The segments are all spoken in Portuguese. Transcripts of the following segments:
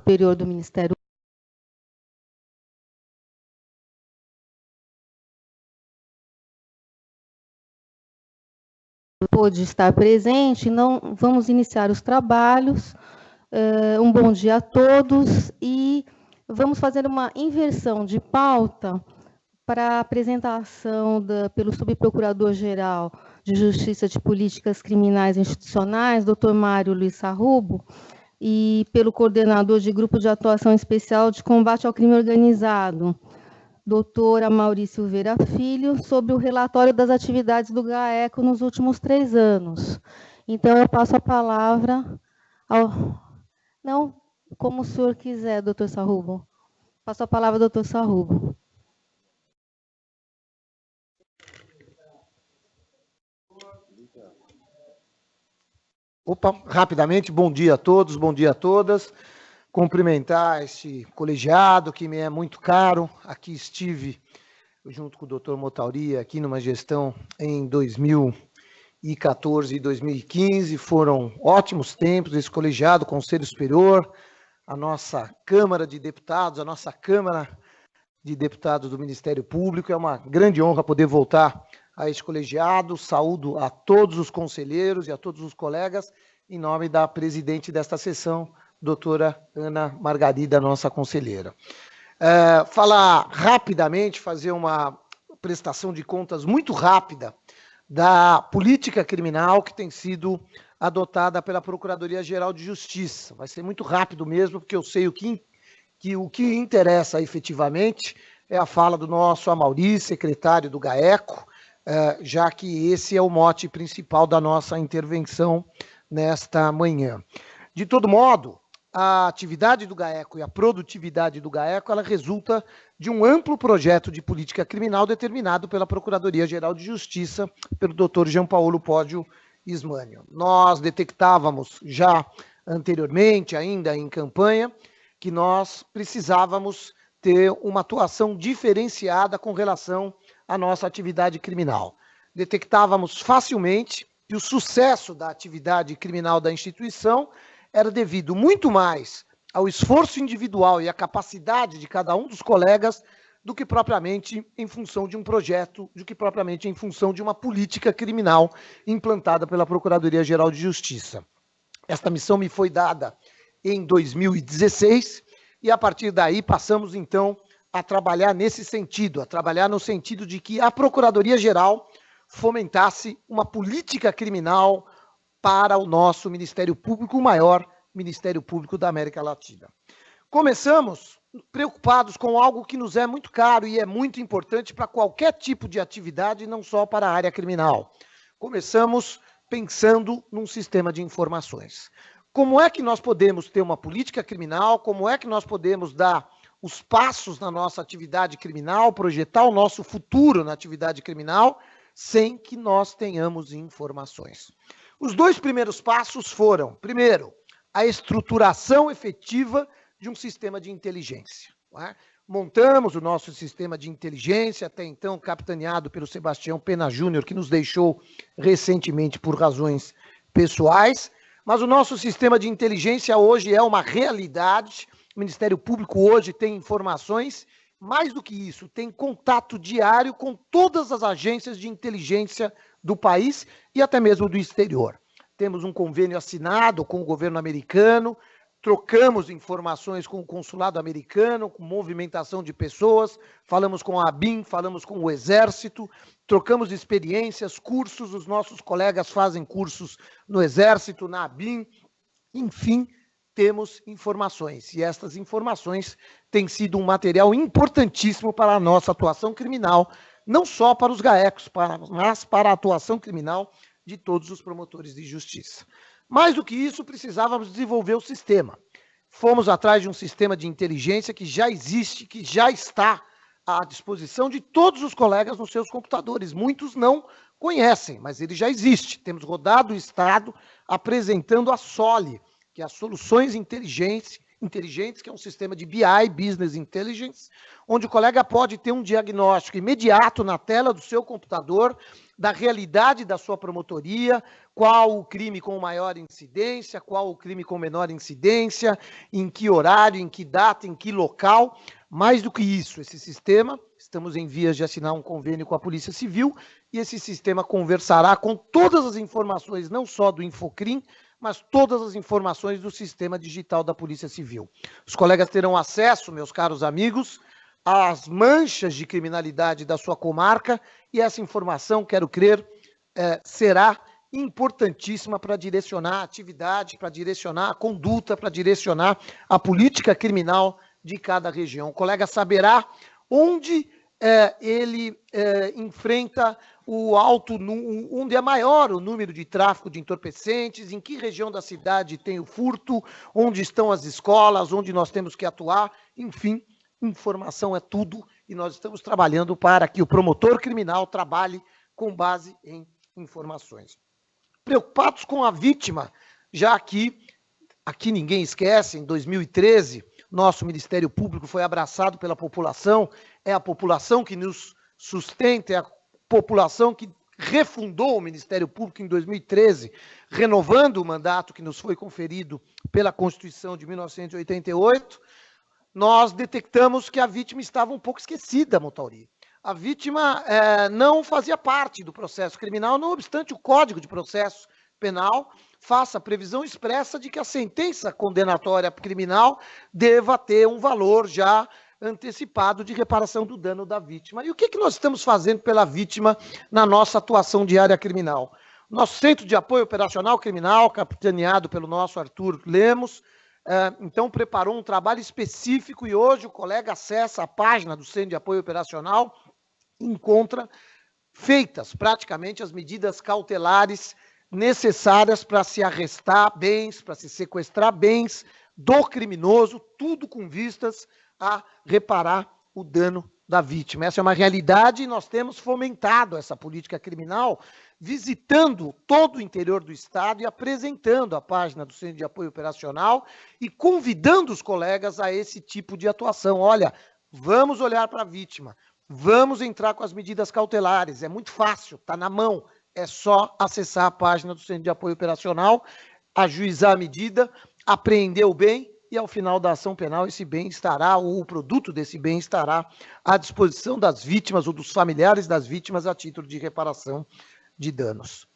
Superior do Ministério pôde estar presente, não vamos iniciar os trabalhos. Um bom dia a todos e vamos fazer uma inversão de pauta para a apresentação pelo Subprocurador-Geral de Justiça de Políticas Criminais Institucionais, Dr. Mário Luiz Sarrubo, e pelo coordenador de Grupo de Atuação Especial de Combate ao Crime Organizado, doutora Maurício Silveira Filho, sobre o relatório das atividades do GAECO nos últimos 3 anos. Então, eu passo a palavra ao... Não, como o senhor quiser, doutor Sarrubo. Passo a palavra ao doutor Sarrubo. Opa, rapidamente, bom dia a todos, bom dia a todas. Cumprimentar este colegiado que me é muito caro. Aqui estive junto com o doutor Motauri, aqui numa gestão em 2014 e 2015. Foram ótimos tempos, esse colegiado, Conselho Superior, a nossa Câmara de Deputados, a nossa Câmara de Deputados do Ministério Público. É uma grande honra poder voltar a este colegiado. Saúdo a todos os conselheiros e a todos os colegas, em nome da presidente desta sessão, doutora Ana Margarida, nossa conselheira. Falar rapidamente, fazer uma prestação de contas muito rápida da política criminal que tem sido adotada pela Procuradoria-Geral de Justiça. Vai ser muito rápido mesmo, porque eu sei o que interessa efetivamente é a fala do nosso Amaury, secretário do GAECO, já que esse é o mote principal da nossa intervenção nesta manhã. De todo modo, a atividade do GAECO e a produtividade do GAECO, ela resulta de um amplo projeto de política criminal determinado pela Procuradoria-Geral de Justiça, pelo Dr. Jean Paulo Pódio Ismânio. Nós detectávamos já anteriormente, ainda em campanha, que nós precisávamos ter uma atuação diferenciada com relação à nossa atividade criminal. Detectávamos facilmente que o sucesso da atividade criminal da instituição era devido muito mais ao esforço individual e à capacidade de cada um dos colegas do que propriamente em função de um projeto, do que propriamente em função de uma política criminal implantada pela Procuradoria-Geral de Justiça. Esta missão me foi dada em 2016 e, a partir daí, passamos, então, a trabalhar nesse sentido, a trabalhar no sentido de que a Procuradoria-Geral fomentasse uma política criminal para o nosso Ministério Público, o maior Ministério Público da América Latina. Começamos preocupados com algo que nos é muito caro e é muito importante para qualquer tipo de atividade, não só para a área criminal. Começamos pensando num sistema de informações. Como é que nós podemos ter uma política criminal? Como é que nós podemos dar os passos na nossa atividade criminal, projetar o nosso futuro na atividade criminal, sem que nós tenhamos informações? Os 2 primeiros passos foram, primeiro, a estruturação efetiva de um sistema de inteligência. Não é? Montamos o nosso sistema de inteligência, até então capitaneado pelo Sebastião Pena Júnior, que nos deixou recentemente por razões pessoais, mas o nosso sistema de inteligência hoje é uma realidade. O Ministério Público hoje tem informações, mais do que isso, tem contato diário com todas as agências de inteligência do país e até mesmo do exterior. Temos um convênio assinado com o governo americano, trocamos informações com o consulado americano, com movimentação de pessoas, falamos com a ABIN, falamos com o Exército, trocamos experiências, cursos, os nossos colegas fazem cursos no Exército, na ABIN, enfim, temos informações. E estas informações têm sido um material importantíssimo para a nossa atuação criminal, não só para os GAECos, mas para a atuação criminal de todos os promotores de justiça. Mais do que isso, precisávamos desenvolver o sistema. Fomos atrás de um sistema de inteligência que já existe, que já está à disposição de todos os colegas nos seus computadores. Muitos não conhecem, mas ele já existe. Temos rodado o Estado apresentando a SOLI, que é as Soluções Inteligentes, que é um sistema de BI, Business Intelligence, onde o colega pode ter um diagnóstico imediato na tela do seu computador da realidade da sua promotoria, qual o crime com maior incidência, qual o crime com menor incidência, em que horário, em que data, em que local. Mais do que isso, esse sistema, estamos em vias de assinar um convênio com a Polícia Civil, e esse sistema conversará com todas as informações, não só do Infocrim, mas todas as informações do sistema digital da Polícia Civil. Os colegas terão acesso, meus caros amigos, às manchas de criminalidade da sua comarca, e essa informação, quero crer, será importantíssima para direcionar a atividade, para direcionar a conduta, para direcionar a política criminal de cada região. O colega saberá onde ele enfrenta onde é maior o número de tráfico de entorpecentes, em que região da cidade tem o furto, onde estão as escolas, onde nós temos que atuar, enfim, informação é tudo, e nós estamos trabalhando para que o promotor criminal trabalhe com base em informações. Preocupados com a vítima, já que aqui ninguém esquece, em 2013, nosso Ministério Público foi abraçado pela população, é a população que nos sustenta, é a população que refundou o Ministério Público em 2013, renovando o mandato que nos foi conferido pela Constituição de 1988, nós detectamos que a vítima estava um pouco esquecida, Montauri. A vítima não fazia parte do processo criminal, não obstante o Código de Processo Penal faça a previsão expressa de que a sentença condenatória criminal deva ter um valor já antecipado de reparação do dano da vítima. E o que nós estamos fazendo pela vítima na nossa atuação diária criminal? Nosso Centro de Apoio Operacional Criminal, capitaneado pelo nosso Arthur Lemos, então preparou um trabalho específico, e hoje o colega acessa a página do Centro de Apoio Operacional e encontra feitas praticamente as medidas cautelares necessárias para se arrestar bens, para se sequestrar bens do criminoso, tudo com vistas a reparar o dano da vítima. Essa é uma realidade, e nós temos fomentado essa política criminal, visitando todo o interior do estado e apresentando a página do Centro de Apoio Operacional e convidando os colegas a esse tipo de atuação. Olha, vamos olhar para a vítima, vamos entrar com as medidas cautelares, é muito fácil, está na mão, é só acessar a página do Centro de Apoio Operacional, ajuizar a medida, apreender o bem, e ao final da ação penal esse bem estará, ou o produto desse bem estará à disposição das vítimas ou dos familiares das vítimas a título de reparação de danos.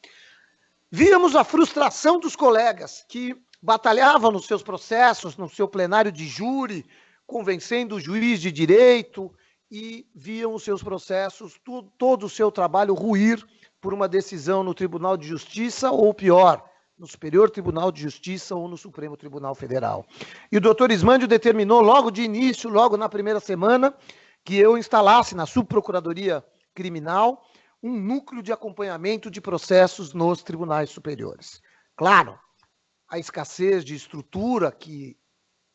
Víamos a frustração dos colegas que batalhavam nos seus processos, no seu plenário de júri, convencendo o juiz de direito, e viam os seus processos, todo o seu trabalho ruir por uma decisão no Tribunal de Justiça, ou pior, no Superior Tribunal de Justiça ou no Supremo Tribunal Federal. E o doutor Ismândio determinou logo de início, logo na primeira semana, que eu instalasse na Subprocuradoria Criminal um núcleo de acompanhamento de processos nos tribunais superiores. Claro, a escassez de estrutura que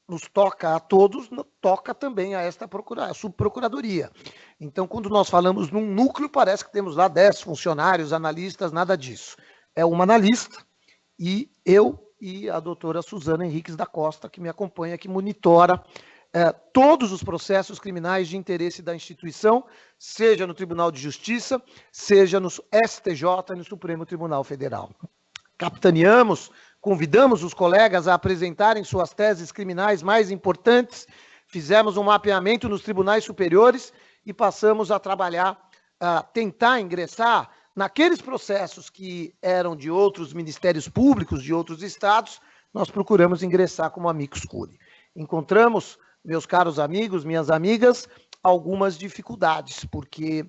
nos toca a todos, toca também a esta a subprocuradoria. Então, quando nós falamos num núcleo, parece que temos lá 10 funcionários, analistas, nada disso. É uma analista, e eu e a doutora Suzana Henriques da Costa, que me acompanha, que monitora todos os processos criminais de interesse da instituição, seja no Tribunal de Justiça, seja no STJ e no Supremo Tribunal Federal. Capitaneamos, convidamos os colegas a apresentarem suas teses criminais mais importantes, fizemos um mapeamento nos tribunais superiores e passamos a trabalhar, a tentar ingressar naqueles processos que eram de outros ministérios públicos, de outros estados, nós procuramos ingressar como amicus curiae. Encontramos, meus caros amigos, minhas amigas, algumas dificuldades, porque,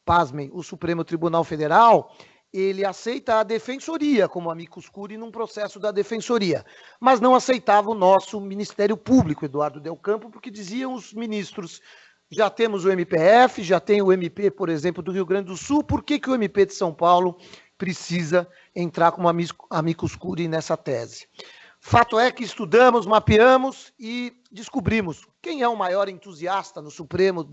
pasmem, o Supremo Tribunal Federal, ele aceita a defensoria como amicus curiae num processo da defensoria, mas não aceitava o nosso Ministério Público, Eduardo Del Campo, porque diziam os ministros: já temos o MPF, já tem o MP, por exemplo, do Rio Grande do Sul, por que o MP de São Paulo precisa entrar como amicus curiae nessa tese? Fato é que estudamos, mapeamos e descobrimos quem é o maior entusiasta no Supremo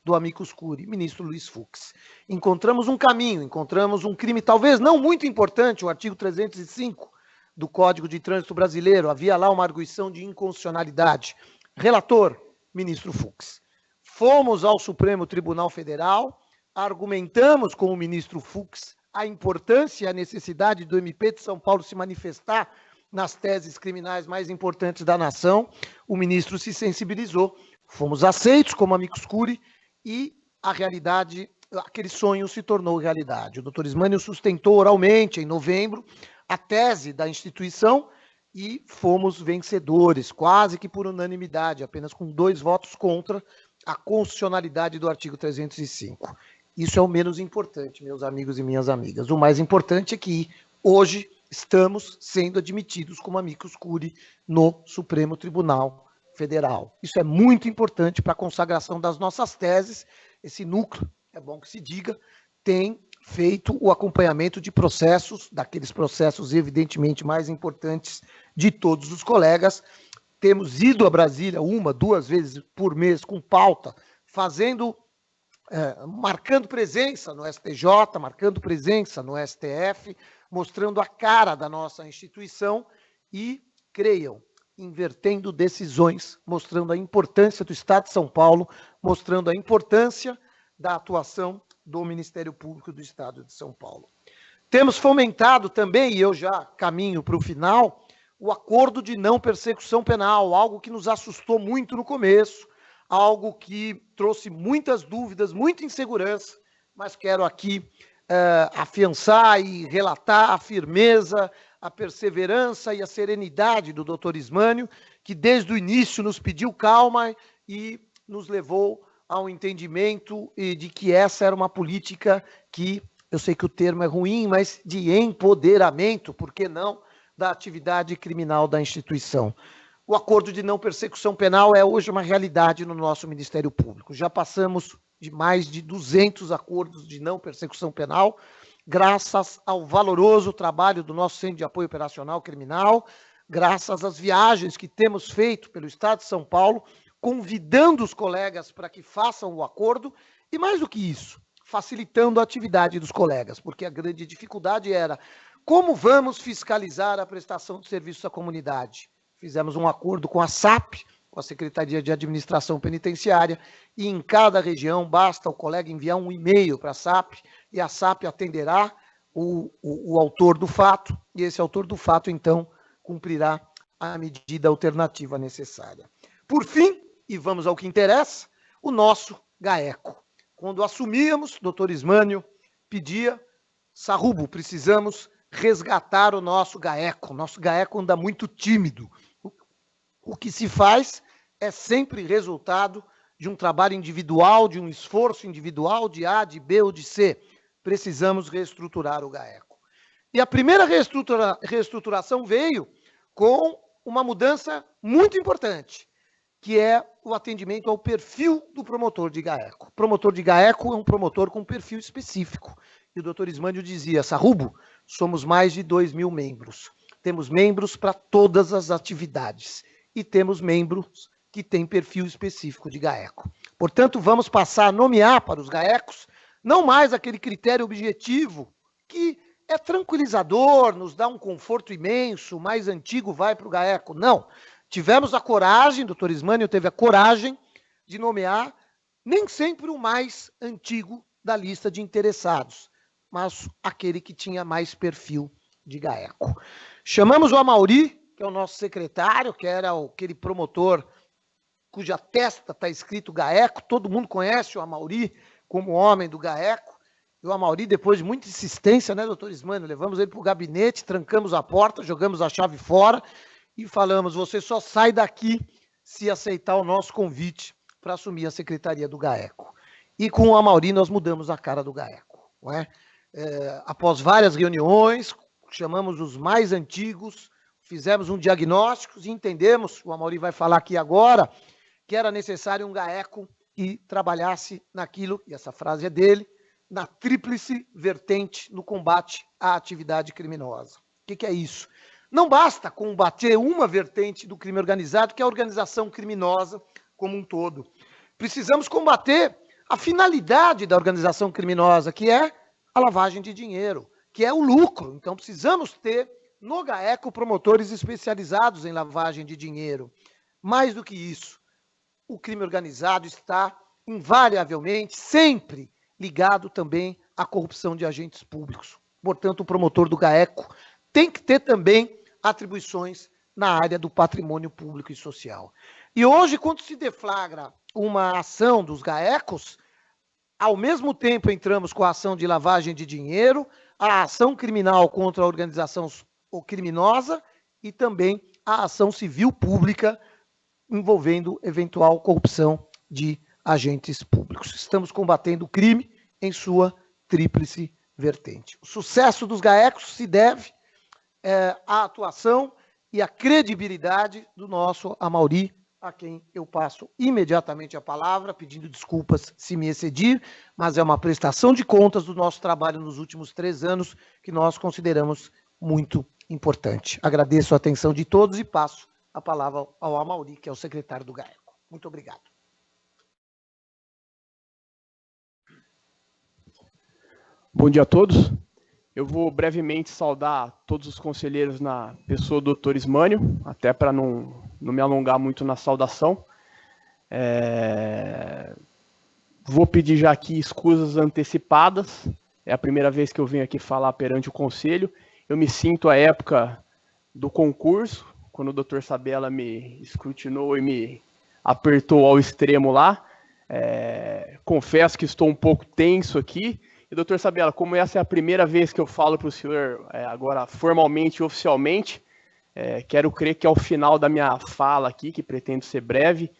do amicus curiae, ministro Luiz Fux. Encontramos um caminho, encontramos um crime talvez não muito importante, o artigo 305 do Código de Trânsito Brasileiro, havia lá uma arguição de inconstitucionalidade. Relator, ministro Fux. Fomos ao Supremo Tribunal Federal, argumentamos com o ministro Fux a importância e a necessidade do MP de São Paulo se manifestar nas teses criminais mais importantes da nação, o ministro se sensibilizou. Fomos aceitos como amicus curiae e a realidade, aquele sonho se tornou realidade. O doutor Ismânio sustentou oralmente, em novembro, a tese da instituição e fomos vencedores, quase que por unanimidade, apenas com 2 votos contra a constitucionalidade do artigo 305. Isso é o menos importante, meus amigos e minhas amigas. O mais importante é que hoje estamos sendo admitidos como amicus curiae no Supremo Tribunal Federal. Isso é muito importante para a consagração das nossas teses. Esse núcleo, é bom que se diga, tem feito o acompanhamento de processos, daqueles processos evidentemente mais importantes de todos os colegas. Temos ido a Brasília 1, 2 vezes por mês com pauta, marcando presença no STJ, marcando presença no STF, mostrando a cara da nossa instituição e, creiam, invertendo decisões, mostrando a importância do Estado de São Paulo, mostrando a importância da atuação do Ministério Público do Estado de São Paulo. Temos fomentado também, e eu já caminho para o final, o acordo de não persecução penal, algo que nos assustou muito no começo, algo que trouxe muitas dúvidas, muita insegurança, mas quero aqui afiançar e relatar a firmeza, a perseverança e a serenidade do doutor Ismânio, que desde o início nos pediu calma e nos levou ao entendimento de que essa era uma política que, eu sei que o termo é ruim, mas de empoderamento, por que não, da atividade criminal da instituição. O acordo de não persecução penal é hoje uma realidade no nosso Ministério Público. Já passamos de mais de 200 acordos de não persecução penal, graças ao valoroso trabalho do nosso Centro de Apoio Operacional Criminal, graças às viagens que temos feito pelo Estado de São Paulo, convidando os colegas para que façam o acordo, e mais do que isso, facilitando a atividade dos colegas, porque a grande dificuldade era como vamos fiscalizar a prestação de serviços à comunidade. Fizemos um acordo com a SAP, com a Secretaria de Administração Penitenciária, e em cada região basta o colega enviar um e-mail para a SAP, e a SAP atenderá o autor do fato, e esse autor do fato, então, cumprirá a medida alternativa necessária. Por fim, e vamos ao que interessa, o nosso GAECO. Quando assumíamos, doutor Ismânio pedia, Sarrubo, precisamos resgatar o nosso GAECO. Nosso GAECO anda muito tímido. O que se faz é sempre resultado de um trabalho individual, de um esforço individual, de A, de B ou de C. Precisamos reestruturar o GAECO. E a primeira reestruturação veio com uma mudança muito importante, que é o atendimento ao perfil do promotor de GAECO. O promotor de GAECO é um promotor com perfil específico. E o doutor Ismânio dizia, Sarrubo, somos mais de 2.000 membros. Temos membros para todas as atividades. E temos membros que têm perfil específico de GAECO. Portanto, vamos passar a nomear para os GAECOs não mais aquele critério objetivo que é tranquilizador, nos dá um conforto imenso, o mais antigo vai para o GAECO. Não. Tivemos a coragem, doutor Ismânio teve a coragem de nomear nem sempre o mais antigo da lista de interessados, mas aquele que tinha mais perfil de GAECO. Chamamos o Amauri, que é o nosso secretário, que era aquele promotor cuja testa está escrito GAECO, todo mundo conhece o Amauri como homem do GAECO, e o Amauri, depois de muita insistência, né, doutor Ismânio, levamos ele para o gabinete, trancamos a porta, jogamos a chave fora e falamos, você só sai daqui se aceitar o nosso convite para assumir a secretaria do GAECO. E com o Amauri nós mudamos a cara do GAECO. Não é? Após várias reuniões, chamamos os mais antigos, fizemos um diagnóstico e entendemos, o Amauri vai falar aqui agora, que era necessário um GAECO que trabalhasse naquilo, e essa frase é dele, na tríplice vertente no combate à atividade criminosa. O que é isso? Não basta combater uma vertente do crime organizado, que é a organização criminosa como um todo. Precisamos combater a finalidade da organização criminosa, que é a lavagem de dinheiro, que é o lucro. Então, precisamos ter no GAECO promotores especializados em lavagem de dinheiro. Mais do que isso, o crime organizado está invariavelmente, sempre ligado também a corrupção de agentes públicos. Portanto, o promotor do GAECO tem que ter também atribuições na área do patrimônio público e social. E hoje, quando se deflagra uma ação dos GAECOS, ao mesmo tempo entramos com a ação de lavagem de dinheiro, a ação criminal contra a organização criminosa e também a ação civil pública envolvendo eventual corrupção de agentes públicos. Estamos combatendo o crime em sua tríplice vertente. O sucesso dos GAECOS se deve à atuação e à credibilidade do nosso Amaury, a quem eu passo imediatamente a palavra, pedindo desculpas se me excedir, mas é uma prestação de contas do nosso trabalho nos últimos 3 anos que nós consideramos muito importante. Agradeço a atenção de todos e passo a palavra ao Amaury, que é o secretário do GAECO. Muito obrigado. Bom dia a todos. Eu vou brevemente saudar todos os conselheiros na pessoa do Dr. Ismânio, até para não me alongar muito na saudação. Vou pedir já aqui escusas antecipadas. É a primeira vez que eu venho aqui falar perante o Conselho. Eu me sinto à época do concurso, quando o Dr. Sabella me escrutinou e me apertou ao extremo lá. Confesso que estou um pouco tenso aqui. E, doutor Sabella, como essa é a primeira vez que eu falo para o senhor, agora formalmente e oficialmente, quero crer que ao final da minha fala aqui, que pretendo ser breve,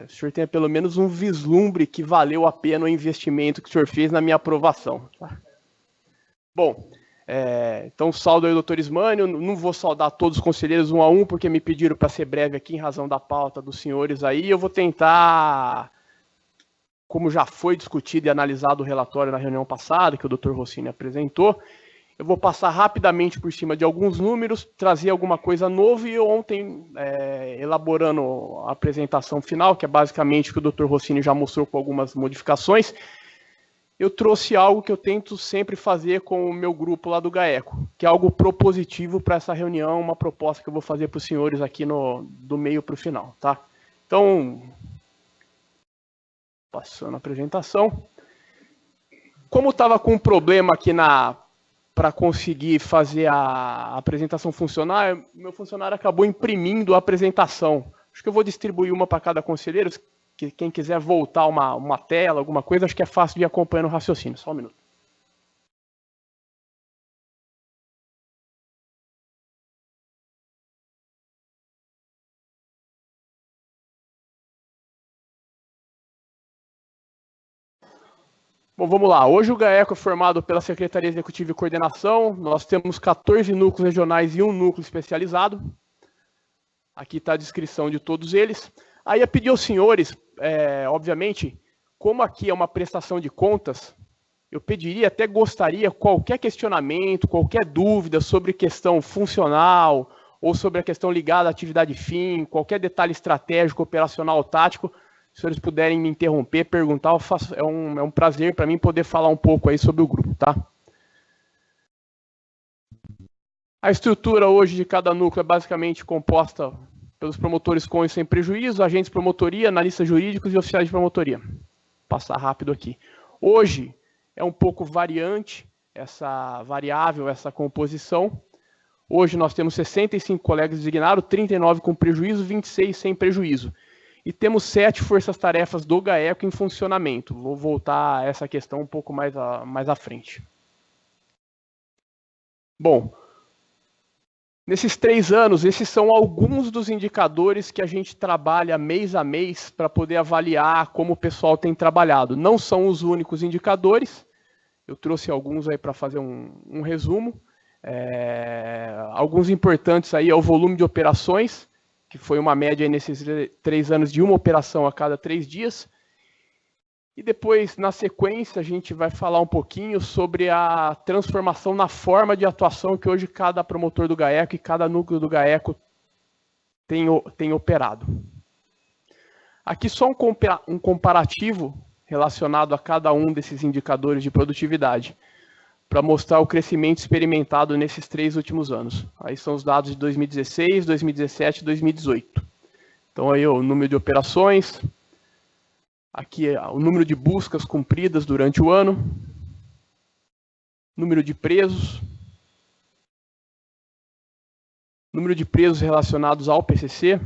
o senhor tenha pelo menos um vislumbre que valeu a pena o investimento que o senhor fez na minha aprovação. Tá? Bom, então saldo aí o doutor Ismânio, não vou saudar todos os conselheiros um a um, porque me pediram para ser breve aqui em razão da pauta dos senhores aí, eu vou tentar... Como já foi discutido e analisado o relatório na reunião passada, que o Dr. Rossini apresentou, eu vou passar rapidamente por cima de alguns números, trazer alguma coisa nova e ontem, elaborando a apresentação final, que é basicamente o que o Dr. Rossini já mostrou com algumas modificações, eu trouxe algo que eu tento sempre fazer com o meu grupo lá do GAECO, que é algo propositivo para essa reunião, uma proposta que eu vou fazer para os senhores aqui do meio para o final. Tá? Então... Passando a apresentação. Como estava com um problema aqui para conseguir fazer a apresentação funcionar, meu funcionário acabou imprimindo a apresentação. Acho que eu vou distribuir uma para cada conselheiro. Quem quiser voltar uma tela, alguma coisa, acho que é fácil de ir acompanhando o raciocínio. Só um minuto. Bom, vamos lá. Hoje o GAECO é formado pela Secretaria Executiva e Coordenação. Nós temos 14 núcleos regionais e um núcleo especializado. Aqui está a descrição de todos eles. Aí eu pedi aos senhores, obviamente, como aqui é uma prestação de contas, eu pediria, até gostaria, qualquer questionamento, qualquer dúvida sobre questão funcional ou sobre a questão ligada à atividade fim, qualquer detalhe estratégico, operacional, tático, se os senhores puderem me interromper, perguntar, é um prazer para mim poder falar um pouco aí sobre o grupo, tá? A estrutura hoje de cada núcleo é basicamente composta pelos promotores com e sem prejuízo, agentes de promotoria, analistas jurídicos e oficiais de promotoria. Vou passar rápido aqui. Hoje é um pouco variante, essa variável, essa composição. Hoje nós temos 65 colegas designados, 39 com prejuízo, 26 sem prejuízo. E temos 7 forças-tarefas do GAECO em funcionamento. Vou voltar a essa questão um pouco mais à frente. Bom, nesses 3 anos, esses são alguns dos indicadores que a gente trabalha mês a mês para poder avaliar como o pessoal tem trabalhado. Não são os únicos indicadores. Eu trouxe alguns aí para fazer um resumo. Alguns importantes aí é o volume de operações, que foi uma média nesses 3 anos de uma operação a cada 3 dias. E depois, na sequência, a gente vai falar um pouquinho sobre a transformação na forma de atuação que hoje cada promotor do GAECO e cada núcleo do GAECO tem operado. Aqui só um comparativo relacionado a cada um desses indicadores de produtividade, para mostrar o crescimento experimentado nesses 3 últimos anos. Aí são os dados de 2016, 2017 e 2018. Então aí o número de operações, aqui é o número de buscas cumpridas durante o ano, número de presos relacionados ao PCC,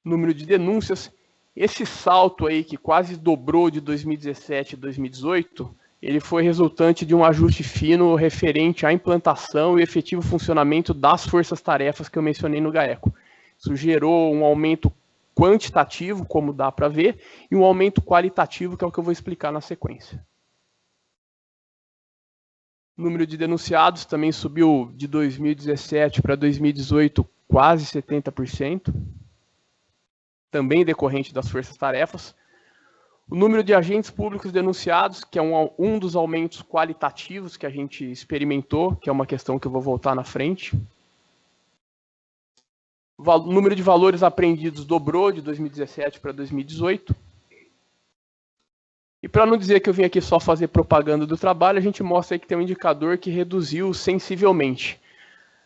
número de denúncias. Esse salto aí, que quase dobrou de 2017 a 2018, ele foi resultante de um ajuste fino referente à implantação e efetivo funcionamento das forças-tarefas que eu mencionei no GAECO. Isso gerou um aumento quantitativo, como dá para ver, e um aumento qualitativo, que é o que eu vou explicar na sequência. O número de denunciados também subiu de 2017 para 2018 quase 70%. Também decorrente das forças-tarefas. O número de agentes públicos denunciados, que é um dos aumentos qualitativos que a gente experimentou, que é uma questão que eu vou voltar na frente. O número de valores apreendidos dobrou de 2017 para 2018. E para não dizer que eu vim aqui só fazer propaganda do trabalho, a gente mostra aí que tem um indicador que reduziu sensivelmente.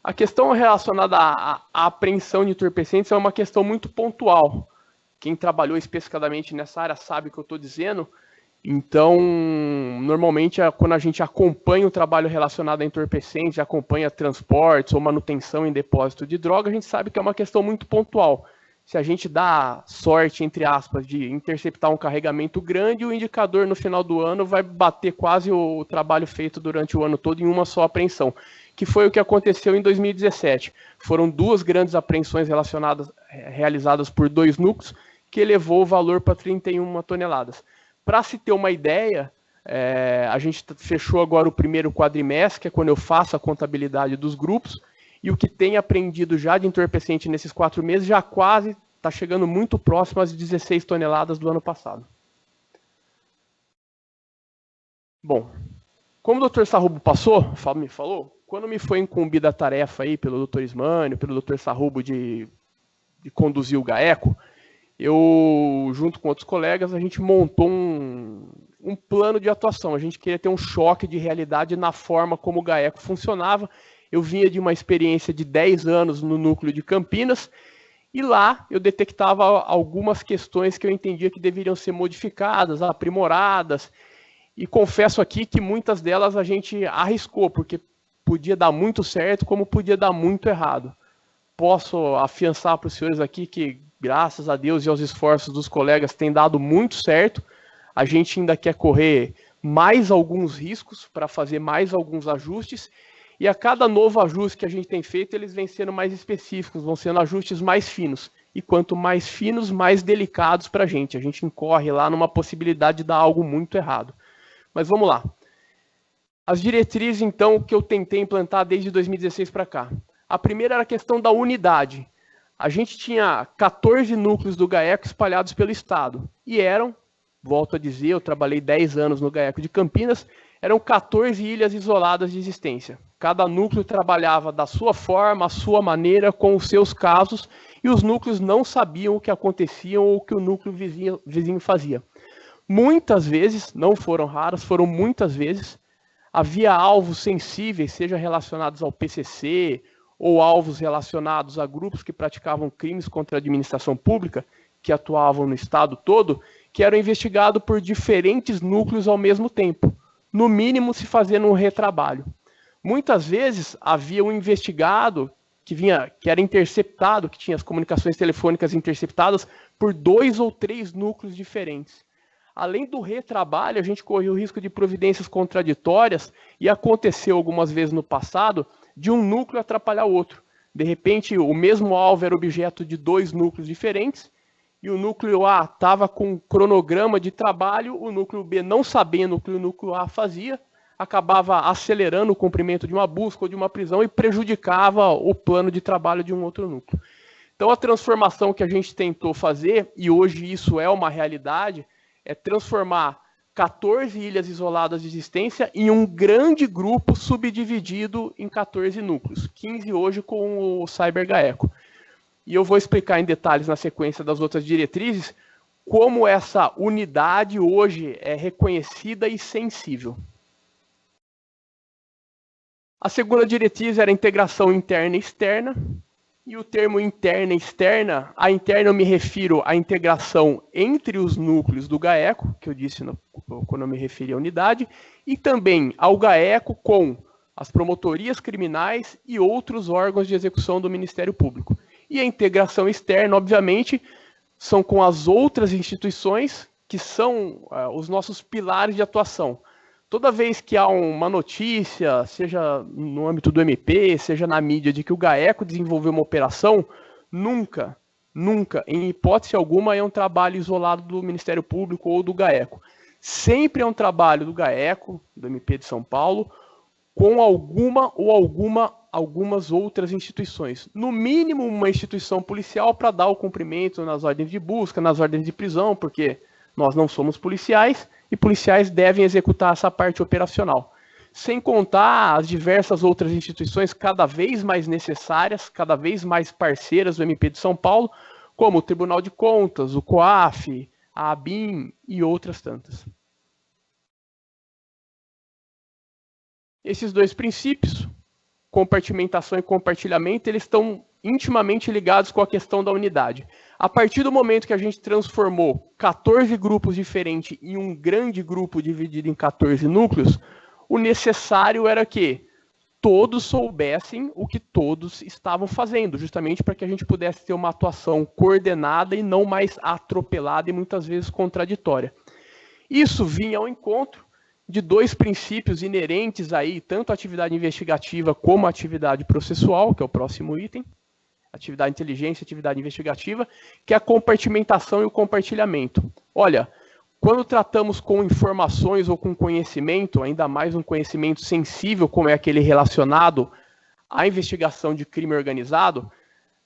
A questão relacionada à apreensão de entorpecentes é uma questão muito pontual. Quem trabalhou especificadamente nessa área sabe o que eu estou dizendo. Então, normalmente, quando a gente acompanha o trabalho relacionado a entorpecentes, acompanha transportes ou manutenção em depósito de droga, a gente sabe que é uma questão muito pontual. Se a gente dá sorte, entre aspas, de interceptar um carregamento grande, o indicador no final do ano vai bater quase o trabalho feito durante o ano todo em uma só apreensão, que foi o que aconteceu em 2017. Foram 2 grandes apreensões realizadas por 2 núcleos, que elevou o valor para 31 toneladas. Para se ter uma ideia, a gente fechou agora o primeiro quadrimestre, que é quando eu faço a contabilidade dos grupos, e o que tem apreendido já de entorpecente nesses 4 meses já quase está chegando muito próximo às 16 toneladas do ano passado. Bom, como o Dr. Sarrubo me falou, quando me foi incumbida a tarefa aí pelo Dr. Ismânio, pelo Dr. Sarrubo de conduzir o GAECO, eu, junto com outros colegas, a gente montou um plano de atuação. A gente queria ter um choque de realidade na forma como o GAECO funcionava. Eu vinha de uma experiência de 10 anos no núcleo de Campinas, e lá eu detectava algumas questões que eu entendia que deveriam ser modificadas, aprimoradas, e confesso aqui que muitas delas a gente arriscou, porque podia dar muito certo, como podia dar muito errado. Posso afiançar para os senhores aqui que, graças a Deus e aos esforços dos colegas, tem dado muito certo. A gente ainda quer correr mais alguns riscos para fazer mais alguns ajustes, e a cada novo ajuste que a gente tem feito, eles vêm sendo mais específicos, vão sendo ajustes mais finos. E quanto mais finos, mais delicados para a gente. A gente incorre lá numa possibilidade de dar algo muito errado. Mas vamos lá. As diretrizes, então, que eu tentei implantar desde 2016 para cá. A primeira era a questão da unidade. A gente tinha 14 núcleos do GAECO espalhados pelo estado. E eram, volto a dizer, eu trabalhei 10 anos no GAECO de Campinas, eram 14 ilhas isoladas de existência. Cada núcleo trabalhava da sua forma, à sua maneira, com os seus casos, e os núcleos não sabiam o que acontecia ou o que o núcleo vizinho fazia. Muitas vezes, não foram raras, foram muitas vezes, havia alvos sensíveis, seja relacionados ao PCC, ou alvos relacionados a grupos que praticavam crimes contra a administração pública, que atuavam no estado todo, que eram investigados por diferentes núcleos ao mesmo tempo, no mínimo se fazendo um retrabalho. Muitas vezes havia um investigado que era interceptado, que tinha as comunicações telefônicas interceptadas por 2 ou 3 núcleos diferentes. Além do retrabalho, a gente corria o risco de providências contraditórias, e aconteceu algumas vezes no passado de um núcleo atrapalhar o outro. De repente, o mesmo alvo era objeto de 2 núcleos diferentes, e o núcleo A estava com um cronograma de trabalho, o núcleo B, não sabendo o que o núcleo A fazia, acabava acelerando o cumprimento de uma busca ou de uma prisão e prejudicava o plano de trabalho de um outro núcleo. Então, a transformação que a gente tentou fazer, e hoje isso é uma realidade, é transformar 14 ilhas isoladas de existência em um grande grupo subdividido em 14 núcleos, 15 hoje com o CyberGAECO. E eu vou explicar em detalhes na sequência das outras diretrizes como essa unidade hoje é reconhecida e sensível. A segunda diretriz era a integração interna e externa, E o termo interna e externa, a interna eu me refiro à integração entre os núcleos do GAECO, que eu disse quando eu me referi à unidade, e também ao GAECO com as promotorias criminais e outros órgãos de execução do Ministério Público. E a integração externa, obviamente, são com as outras instituições que são os nossos pilares de atuação. Toda vez que há uma notícia, seja no âmbito do MP, seja na mídia, de que o GAECO desenvolveu uma operação, nunca, em hipótese alguma, é um trabalho isolado do Ministério Público ou do GAECO. Sempre é um trabalho do GAECO, do MP de São Paulo, com algumas outras instituições. No mínimo, uma instituição policial para dar o cumprimento nas ordens de busca, nas ordens de prisão, porque nós não somos policiais, e policiais devem executar essa parte operacional. Sem contar as diversas outras instituições cada vez mais necessárias, cada vez mais parceiras do MP de São Paulo, como o Tribunal de Contas, o COAF, a ABIN e outras tantas. Esses dois princípios, compartimentação e compartilhamento, eles estão intimamente ligados com a questão da unidade. A partir do momento que a gente transformou 14 grupos diferentes em um grande grupo dividido em 14 núcleos, o necessário era que todos soubessem o que todos estavam fazendo, justamente para que a gente pudesse ter uma atuação coordenada e não mais atropelada e muitas vezes contraditória. Isso vinha ao encontro de dois princípios inerentes aí, tanto à atividade investigativa como à atividade processual, que é o próximo item, atividade de inteligência, atividade investigativa, que é a compartimentação e o compartilhamento. Olha, quando tratamos com informações ou com conhecimento, ainda mais um conhecimento sensível, como é aquele relacionado à investigação de crime organizado,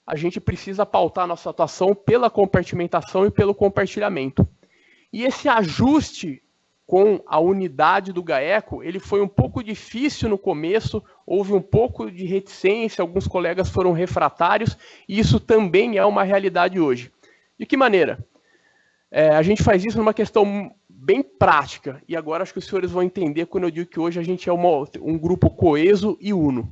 a gente precisa pautar nossa atuação pela compartimentação e pelo compartilhamento. E esse ajuste com a unidade do GAECO, ele foi um pouco difícil no começo, houve um pouco de reticência, alguns colegas foram refratários, e isso também é uma realidade hoje. De que maneira? A gente faz isso numa questão bem prática, e agora acho que os senhores vão entender quando eu digo que hoje a gente é um grupo coeso e uno.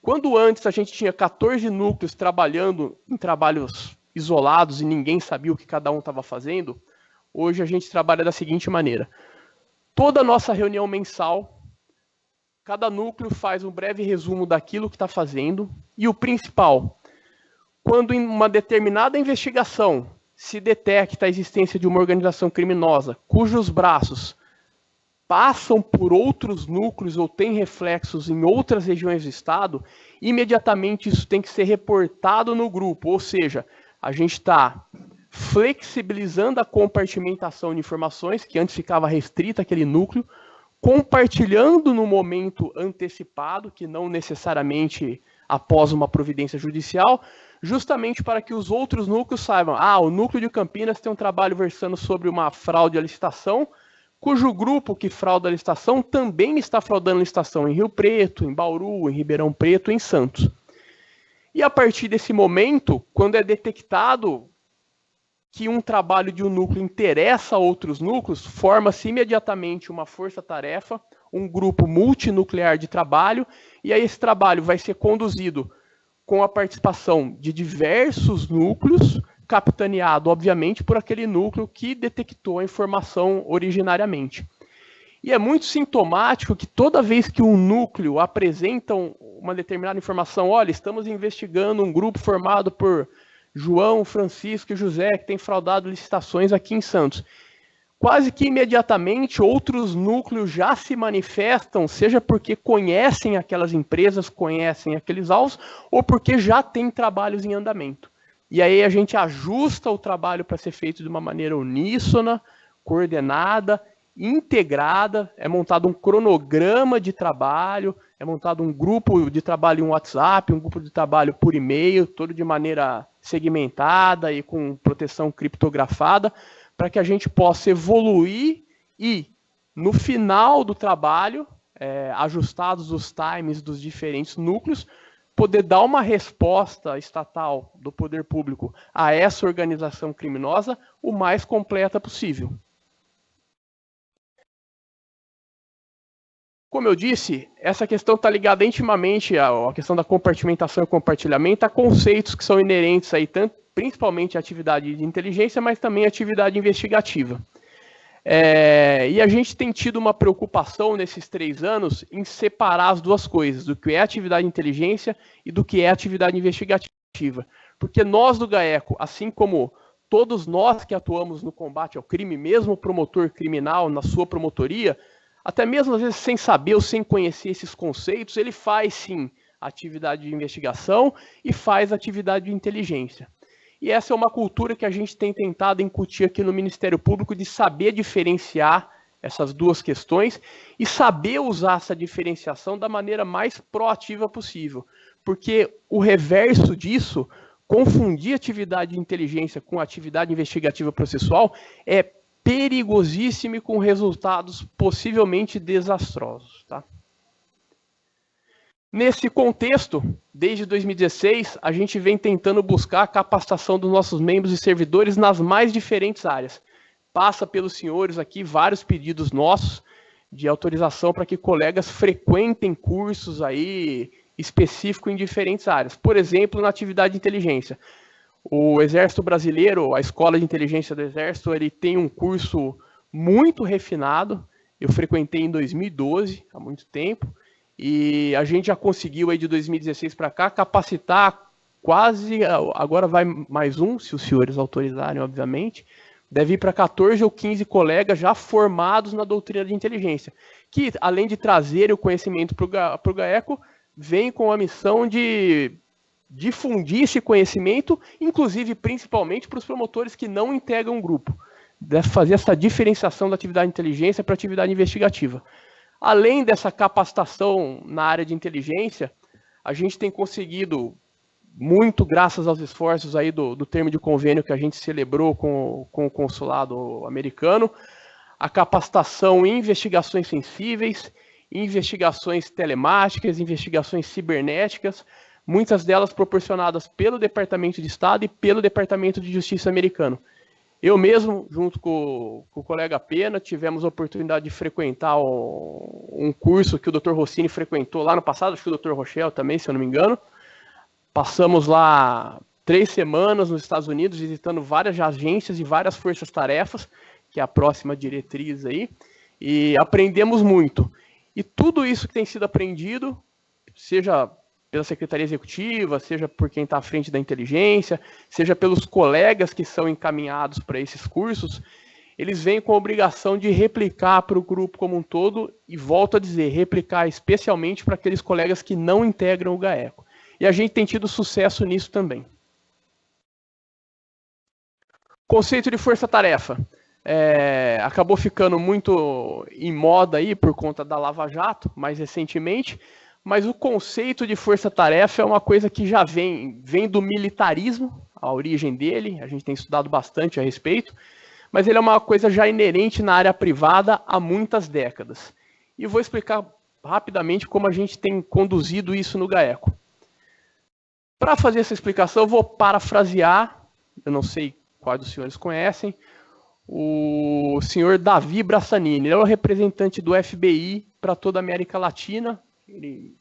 Quando antes a gente tinha 14 núcleos trabalhando em trabalhos isolados e ninguém sabia o que cada um estava fazendo, hoje a gente trabalha da seguinte maneira. Toda a nossa reunião mensal, cada núcleo faz um breve resumo daquilo que está fazendo, e o principal, quando em uma determinada investigação se detecta a existência de uma organização criminosa, cujos braços passam por outros núcleos ou têm reflexos em outras regiões do Estado, imediatamente isso tem que ser reportado no grupo, ou seja, a gente está flexibilizando a compartimentação de informações, que antes ficava restrita àquele núcleo, compartilhando no momento antecipado, que não necessariamente após uma providência judicial, justamente para que os outros núcleos saibam, o núcleo de Campinas tem um trabalho versando sobre uma fraude à licitação, cujo grupo que frauda a licitação também está fraudando a licitação em Rio Preto, em Bauru, em Ribeirão Preto, em Santos. E a partir desse momento, quando é detectado que um trabalho de um núcleo interessa a outros núcleos, forma-se imediatamente uma força-tarefa, um grupo multinuclear de trabalho, e aí esse trabalho vai ser conduzido com a participação de diversos núcleos, capitaneado, obviamente, por aquele núcleo que detectou a informação originariamente. E é muito sintomático que toda vez que um núcleo apresenta uma determinada informação, olha, estamos investigando um grupo formado por João, Francisco e José, que tem fraudado licitações aqui em Santos. Quase que imediatamente outros núcleos já se manifestam, seja porque conhecem aquelas empresas, conhecem aqueles alvos, ou porque já tem trabalhos em andamento. E aí a gente ajusta o trabalho para ser feito de uma maneira uníssona, coordenada, integrada, é montado um cronograma de trabalho, é montado um grupo de trabalho em WhatsApp, um grupo de trabalho por e-mail, todo de maneira segmentada e com proteção criptografada, para que a gente possa evoluir e, no final do trabalho, ajustados os times dos diferentes núcleos, poder dar uma resposta estatal do poder público a essa organização criminosa o mais completa possível. Como eu disse, essa questão está ligada intimamente à questão da compartimentação e compartilhamento, a conceitos que são inerentes aí, principalmente à atividade de inteligência, mas também à atividade investigativa. E a gente tem tido uma preocupação nesses 3 anos em separar as duas coisas, do que é atividade de inteligência e do que é atividade investigativa. Porque nós do GAECO, assim como todos nós que atuamos no combate ao crime, mesmo o promotor criminal na sua promotoria, até mesmo às vezes sem saber ou sem conhecer esses conceitos, ele faz sim atividade de investigação e faz atividade de inteligência. E essa é uma cultura que a gente tem tentado incutir aqui no Ministério Público, de saber diferenciar essas duas questões e saber usar essa diferenciação da maneira mais proativa possível. Porque o reverso disso, confundir atividade de inteligência com atividade investigativa processual, é perigosíssimo e com resultados possivelmente desastrosos. Tá? Nesse contexto, desde 2016, a gente vem tentando buscar a capacitação dos nossos membros e servidores nas mais diferentes áreas. Passa pelos senhores aqui vários pedidos nossos de autorização para que colegas frequentem cursos aí específicos em diferentes áreas. Por exemplo, na atividade de inteligência. O Exército Brasileiro, a Escola de Inteligência do Exército, ele tem um curso muito refinado. Eu frequentei em 2012, há muito tempo. E a gente já conseguiu aí de 2016 para cá capacitar quase, agora vai mais um, se os senhores autorizarem, obviamente, deve ir para 14 ou 15 colegas já formados na doutrina de inteligência, que além de trazer o conhecimento para o GAECO, vem com a missão de difundir esse conhecimento, inclusive principalmente para os promotores que não integram um grupo, deve fazer essa diferenciação da atividade de inteligência para a atividade investigativa. Além dessa capacitação na área de inteligência, a gente tem conseguido, muito graças aos esforços aí do termo de convênio que a gente celebrou com o consulado americano, a capacitação em investigações sensíveis, investigações telemáticas, investigações cibernéticas, muitas delas proporcionadas pelo Departamento de Estado e pelo Departamento de Justiça americano. Eu mesmo, junto com o colega Pena, tivemos a oportunidade de frequentar um curso que o Dr. Rossini frequentou lá no passado, acho que o Dr. Rochelle também, se eu não me engano. Passamos lá 3 semanas nos Estados Unidos, visitando várias agências e várias forças-tarefas, que é a próxima diretriz aí, e aprendemos muito. E tudo isso que tem sido aprendido, seja pela Secretaria Executiva, seja por quem está à frente da inteligência, seja pelos colegas que são encaminhados para esses cursos, eles vêm com a obrigação de replicar para o grupo como um todo, e volto a dizer, replicar especialmente para aqueles colegas que não integram o GAECO. E a gente tem tido sucesso nisso também. Conceito de força-tarefa. Acabou ficando muito em moda aí por conta da Lava Jato, mais recentemente, mas o conceito de força-tarefa é uma coisa que já vem do militarismo, a origem dele, a gente tem estudado bastante a respeito, mas ele é uma coisa já inerente na área privada há muitas décadas. E vou explicar rapidamente como a gente tem conduzido isso no GAECO. Para fazer essa explicação, eu vou parafrasear, eu não sei quais dos senhores conhecem, o senhor Davi Brassanini. Ele é o representante do FBI para toda a América Latina. Ele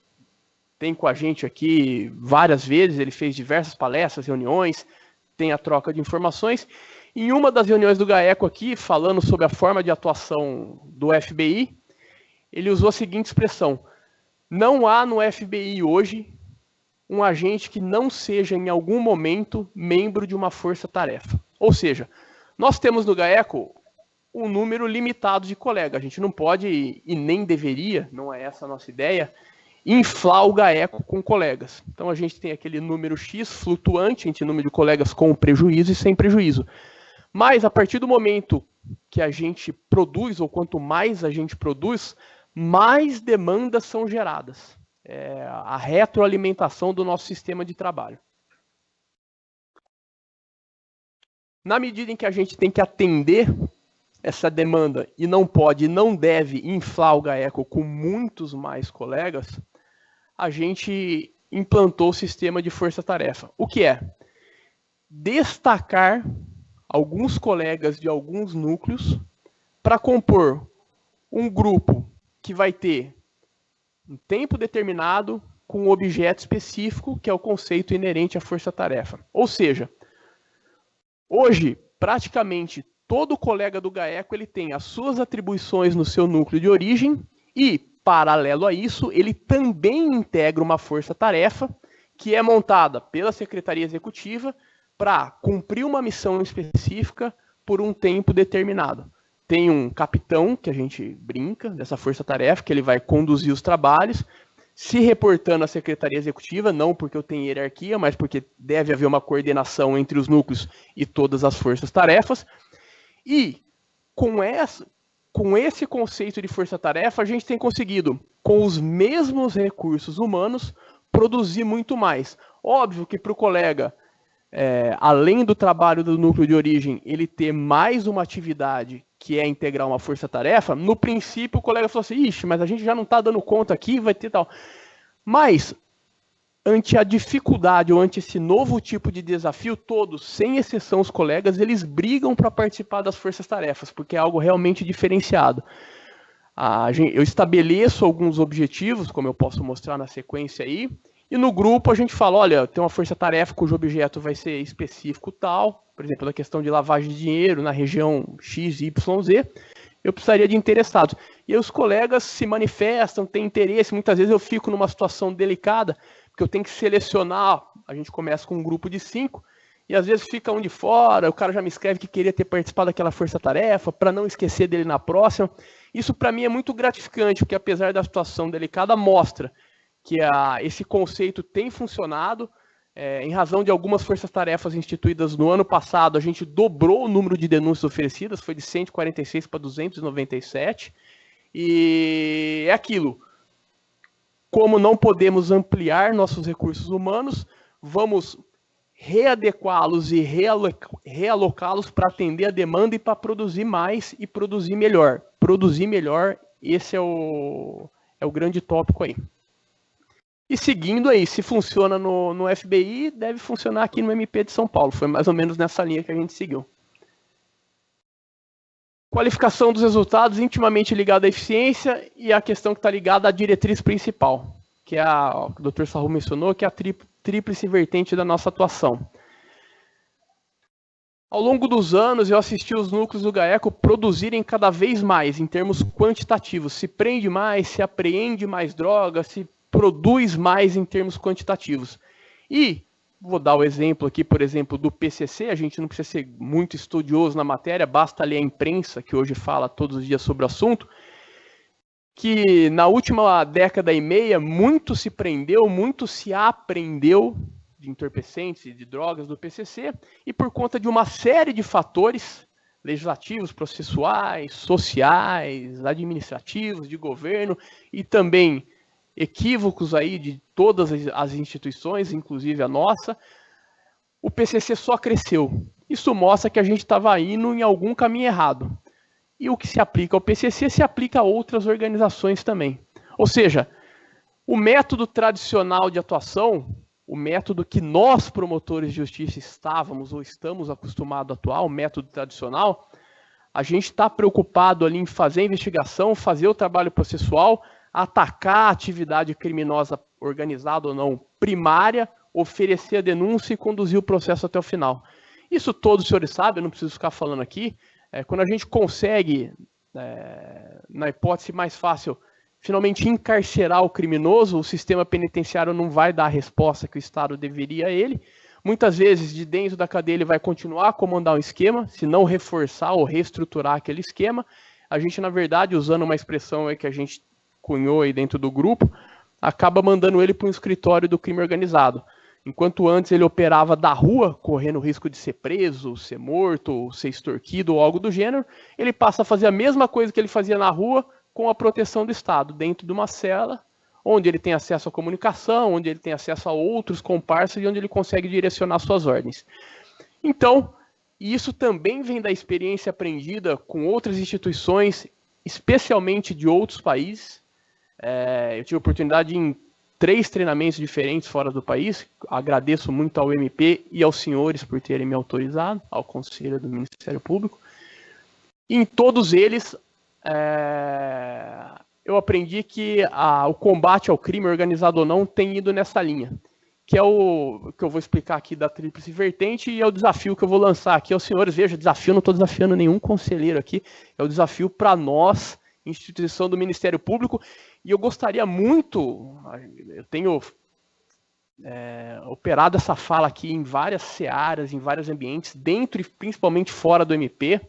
tem com a gente aqui várias vezes, ele fez diversas palestras, reuniões, tem a troca de informações. Em uma das reuniões do GAECO aqui, falando sobre a forma de atuação do FBI, ele usou a seguinte expressão: não há no FBI hoje um agente que não seja em algum momento membro de uma força-tarefa. Ou seja, nós temos no GAECO um número limitado de colegas. A gente não pode, e nem deveria, não é essa a nossa ideia, inflar o GAECO com colegas. Então a gente tem aquele número X flutuante entre o número de colegas com prejuízo e sem prejuízo. Mas a partir do momento que a gente produz, ou quanto mais a gente produz, mais demandas são geradas. A retroalimentação do nosso sistema de trabalho. Na medida em que a gente tem que atender essa demanda e não pode e não deve inflar o GAECO com muitos mais colegas, a gente implantou o sistema de força-tarefa. O que é? Destacar alguns colegas de alguns núcleos para compor um grupo que vai ter Um tempo determinado com um objeto específico, que é o conceito inerente à força-tarefa. Ou seja, hoje, praticamente todo colega do GAECO ele tem as suas atribuições no seu núcleo de origem e, paralelo a isso, ele também integra uma força-tarefa que é montada pela Secretaria Executiva para cumprir uma missão específica por um tempo determinado. Tem um capitão, que a gente brinca, dessa força-tarefa, que ele vai conduzir os trabalhos, se reportando à Secretaria Executiva, não porque eu tenho hierarquia, mas porque deve haver uma coordenação entre os núcleos e todas as forças-tarefas. E com esse conceito de força-tarefa, a gente tem conseguido, com os mesmos recursos humanos, produzir muito mais. Óbvio que para o colega, além do trabalho do núcleo de origem, ele ter mais uma atividade que é integrar uma força-tarefa, no princípio o colega falou assim, ixi, mas a gente já não está dando conta aqui, vai ter tal. Mas, ante a dificuldade ou ante esse novo tipo de desafio, todos, sem exceção os colegas, eles brigam para participar das forças-tarefas, porque é algo realmente diferenciado. Eu estabeleço alguns objetivos, como eu posso mostrar na sequência aí, e no grupo a gente fala, olha, tem uma força-tarefa cujo objeto vai ser específico tal, por exemplo, na questão de lavagem de dinheiro na região X, Y, Z, eu precisaria de interessados. E aí os colegas se manifestam, têm interesse, muitas vezes eu fico numa situação delicada, porque eu tenho que selecionar, a gente começa com um grupo de 5, e às vezes fica um de fora, o cara já me escreve que queria ter participado daquela força-tarefa, para não esquecer dele na próxima. Isso para mim é muito gratificante, porque apesar da situação delicada, mostra que esse conceito tem funcionado. Em razão de algumas forças-tarefas instituídas no ano passado, a gente dobrou o número de denúncias oferecidas, foi de 146 para 297. E é aquilo. Como não podemos ampliar nossos recursos humanos, vamos readequá-los e realocá-los para atender a demanda e para produzir mais e produzir melhor. Produzir melhor, esse é o grande tópico aí. E seguindo aí, se funciona no FBI, deve funcionar aqui no MP de São Paulo. Foi mais ou menos nessa linha que a gente seguiu. Qualificação dos resultados intimamente ligada à eficiência e a questão que está ligada à diretriz principal, que é o que o Dr. Sarru mencionou, que é a tríplice vertente da nossa atuação. Ao longo dos anos, eu assisti os núcleos do GAECO produzirem cada vez mais, em termos quantitativos. Se prende mais, se apreende mais drogas, se produz mais em termos quantitativos. E, vou dar o exemplo aqui, por exemplo, do PCC, a gente não precisa ser muito estudioso na matéria, basta ler a imprensa, que hoje fala todos os dias sobre o assunto, que na última década e meia, muito se prendeu, muito se apreendeu de entorpecentes e de drogas do PCC, e por conta de uma série de fatores legislativos, processuais, sociais, administrativos, de governo, e também equívocos aí de todas as instituições, inclusive a nossa, o PCC só cresceu. Isso mostra que a gente estava indo em algum caminho errado. E o que se aplica ao PCC se aplica a outras organizações também. Ou seja, o método tradicional de atuação, o método que nós, promotores de justiça, estávamos ou estamos acostumados a atuar, o método tradicional, a gente está preocupado ali em fazer a investigação, fazer o trabalho processual, atacar a atividade criminosa organizada ou não primária, oferecer a denúncia e conduzir o processo até o final. Isso todos os senhores sabem, eu não preciso ficar falando aqui. Quando a gente consegue, na hipótese mais fácil, finalmente encarcerar o criminoso, o sistema penitenciário não vai dar a resposta que o Estado deveria a ele. Muitas vezes, de dentro da cadeia, ele vai continuar a comandar um esquema, se não reforçar ou reestruturar aquele esquema. A gente, na verdade, usando uma expressão que a gente cunhou aí dentro do grupo, acaba mandando ele para um escritório do crime organizado. Enquanto antes ele operava da rua, correndo o risco de ser preso, ser morto, ser extorquido ou algo do gênero, ele passa a fazer a mesma coisa que ele fazia na rua com a proteção do Estado, dentro de uma cela, onde ele tem acesso à comunicação, onde ele tem acesso a outros comparsas e onde ele consegue direcionar suas ordens. Então, isso também vem da experiência aprendida com outras instituições, especialmente de outros países. Eu tive a oportunidade em 3 treinamentos diferentes fora do país. Agradeço muito ao MP e aos senhores por terem me autorizado, ao Conselho do Ministério Público. E em todos eles, eu aprendi que o combate ao crime, organizado ou não, tem ido nessa linha, que é o que eu vou explicar aqui da tríplice vertente, e é o desafio que eu vou lançar aqui aos senhores. Veja, desafio, não estou desafiando nenhum conselheiro aqui, é o desafio para nós, instituição do Ministério Público, e eu gostaria muito, eu tenho operado essa fala aqui em várias searas, em vários ambientes, dentro e principalmente fora do MP,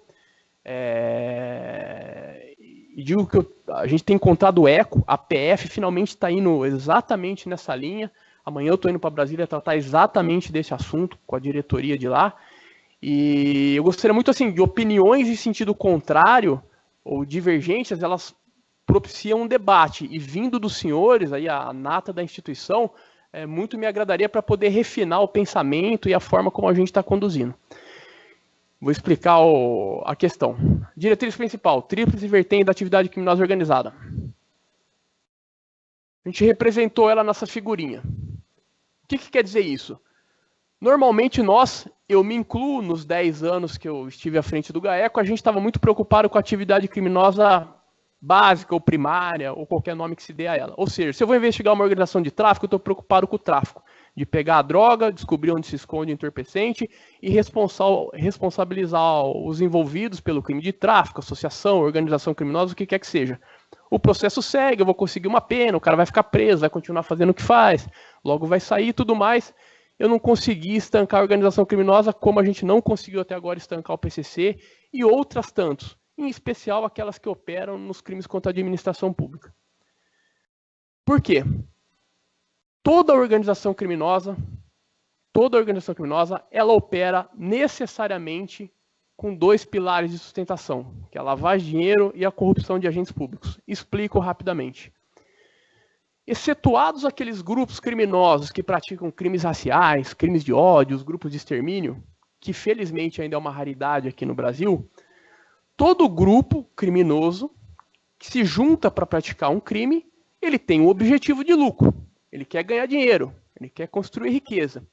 e digo que a gente tem encontrado eco, a PF finalmente está indo exatamente nessa linha. Amanhã eu estou indo para Brasília tratar exatamente desse assunto com a diretoria de lá, e eu gostaria muito assim de opiniões em sentido contrário ou divergências, elas propiciam um debate, e vindo dos senhores, aí a nata da instituição, muito me agradaria para poder refinar o pensamento e a forma como a gente está conduzindo. Vou explicar a questão. Diretriz principal, tríplice vertente da atividade criminosa organizada. A gente representou ela nessa figurinha. O que quer dizer isso? Normalmente eu me incluo nos 10 anos que eu estive à frente do GAECO, a gente estava muito preocupado com a atividade criminosa básica ou primária, ou qualquer nome que se dê a ela. Ou seja, se eu vou investigar uma organização de tráfico, eu estou preocupado com o tráfico, de pegar a droga, descobrir onde se esconde o entorpecente e responsabilizar os envolvidos pelo crime de tráfico, associação, organização criminosa, o que quer que seja. O processo segue, eu vou conseguir uma pena, o cara vai ficar preso, vai continuar fazendo o que faz, logo vai sair e tudo mais. Eu não consegui estancar a organização criminosa, como a gente não conseguiu até agora estancar o PCC e outras tantos, em especial aquelas que operam nos crimes contra a administração pública. Por quê? Toda organização criminosa, ela opera necessariamente com 2 pilares de sustentação, que é a lavagem de dinheiro e a corrupção de agentes públicos. Explico rapidamente. Excetuados aqueles grupos criminosos que praticam crimes raciais, crimes de ódio, os grupos de extermínio, que felizmente ainda é uma raridade aqui no Brasil, todo grupo criminoso que se junta para praticar um crime, ele tem um objetivo de lucro. Ele quer ganhar dinheiro, ele quer construir riqueza.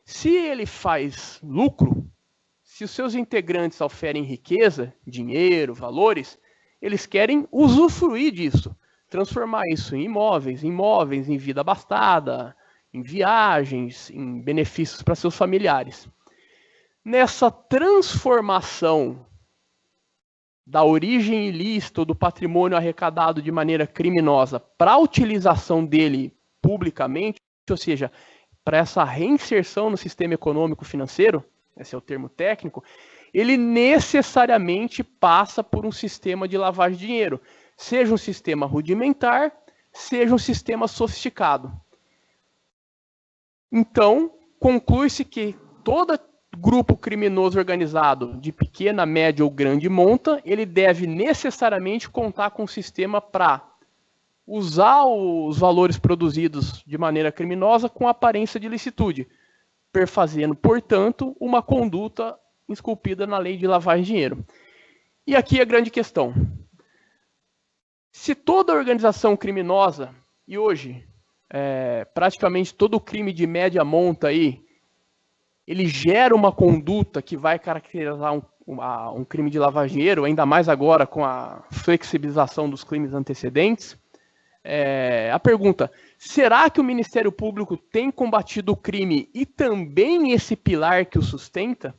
Se ele faz lucro, se os seus integrantes oferem riqueza, dinheiro, valores, eles querem usufruir disso, transformar isso em imóveis, em vida abastada, em viagens, em benefícios para seus familiares. Nessa transformação da origem ilícita do patrimônio arrecadado de maneira criminosa para a utilização dele publicamente, ou seja, para essa reinserção no sistema econômico financeiro, esse é o termo técnico, ele necessariamente passa por um sistema de lavagem de dinheiro, seja um sistema rudimentar, seja um sistema sofisticado. Então, conclui-se que todo grupo criminoso organizado de pequena, média ou grande monta, ele deve necessariamente contar com um sistema para usar os valores produzidos de maneira criminosa com aparência de licitude, perfazendo, portanto, uma conduta esculpida na lei de lavagem de dinheiro. E aqui a grande questão. Se toda organização criminosa, e hoje praticamente todo crime de média monta aí, ele gera uma conduta que vai caracterizar um crime de lavagem de dinheiro, ainda mais agora com a flexibilização dos crimes antecedentes, a pergunta, será que o Ministério Público tem combatido o crime e também esse pilar que o sustenta?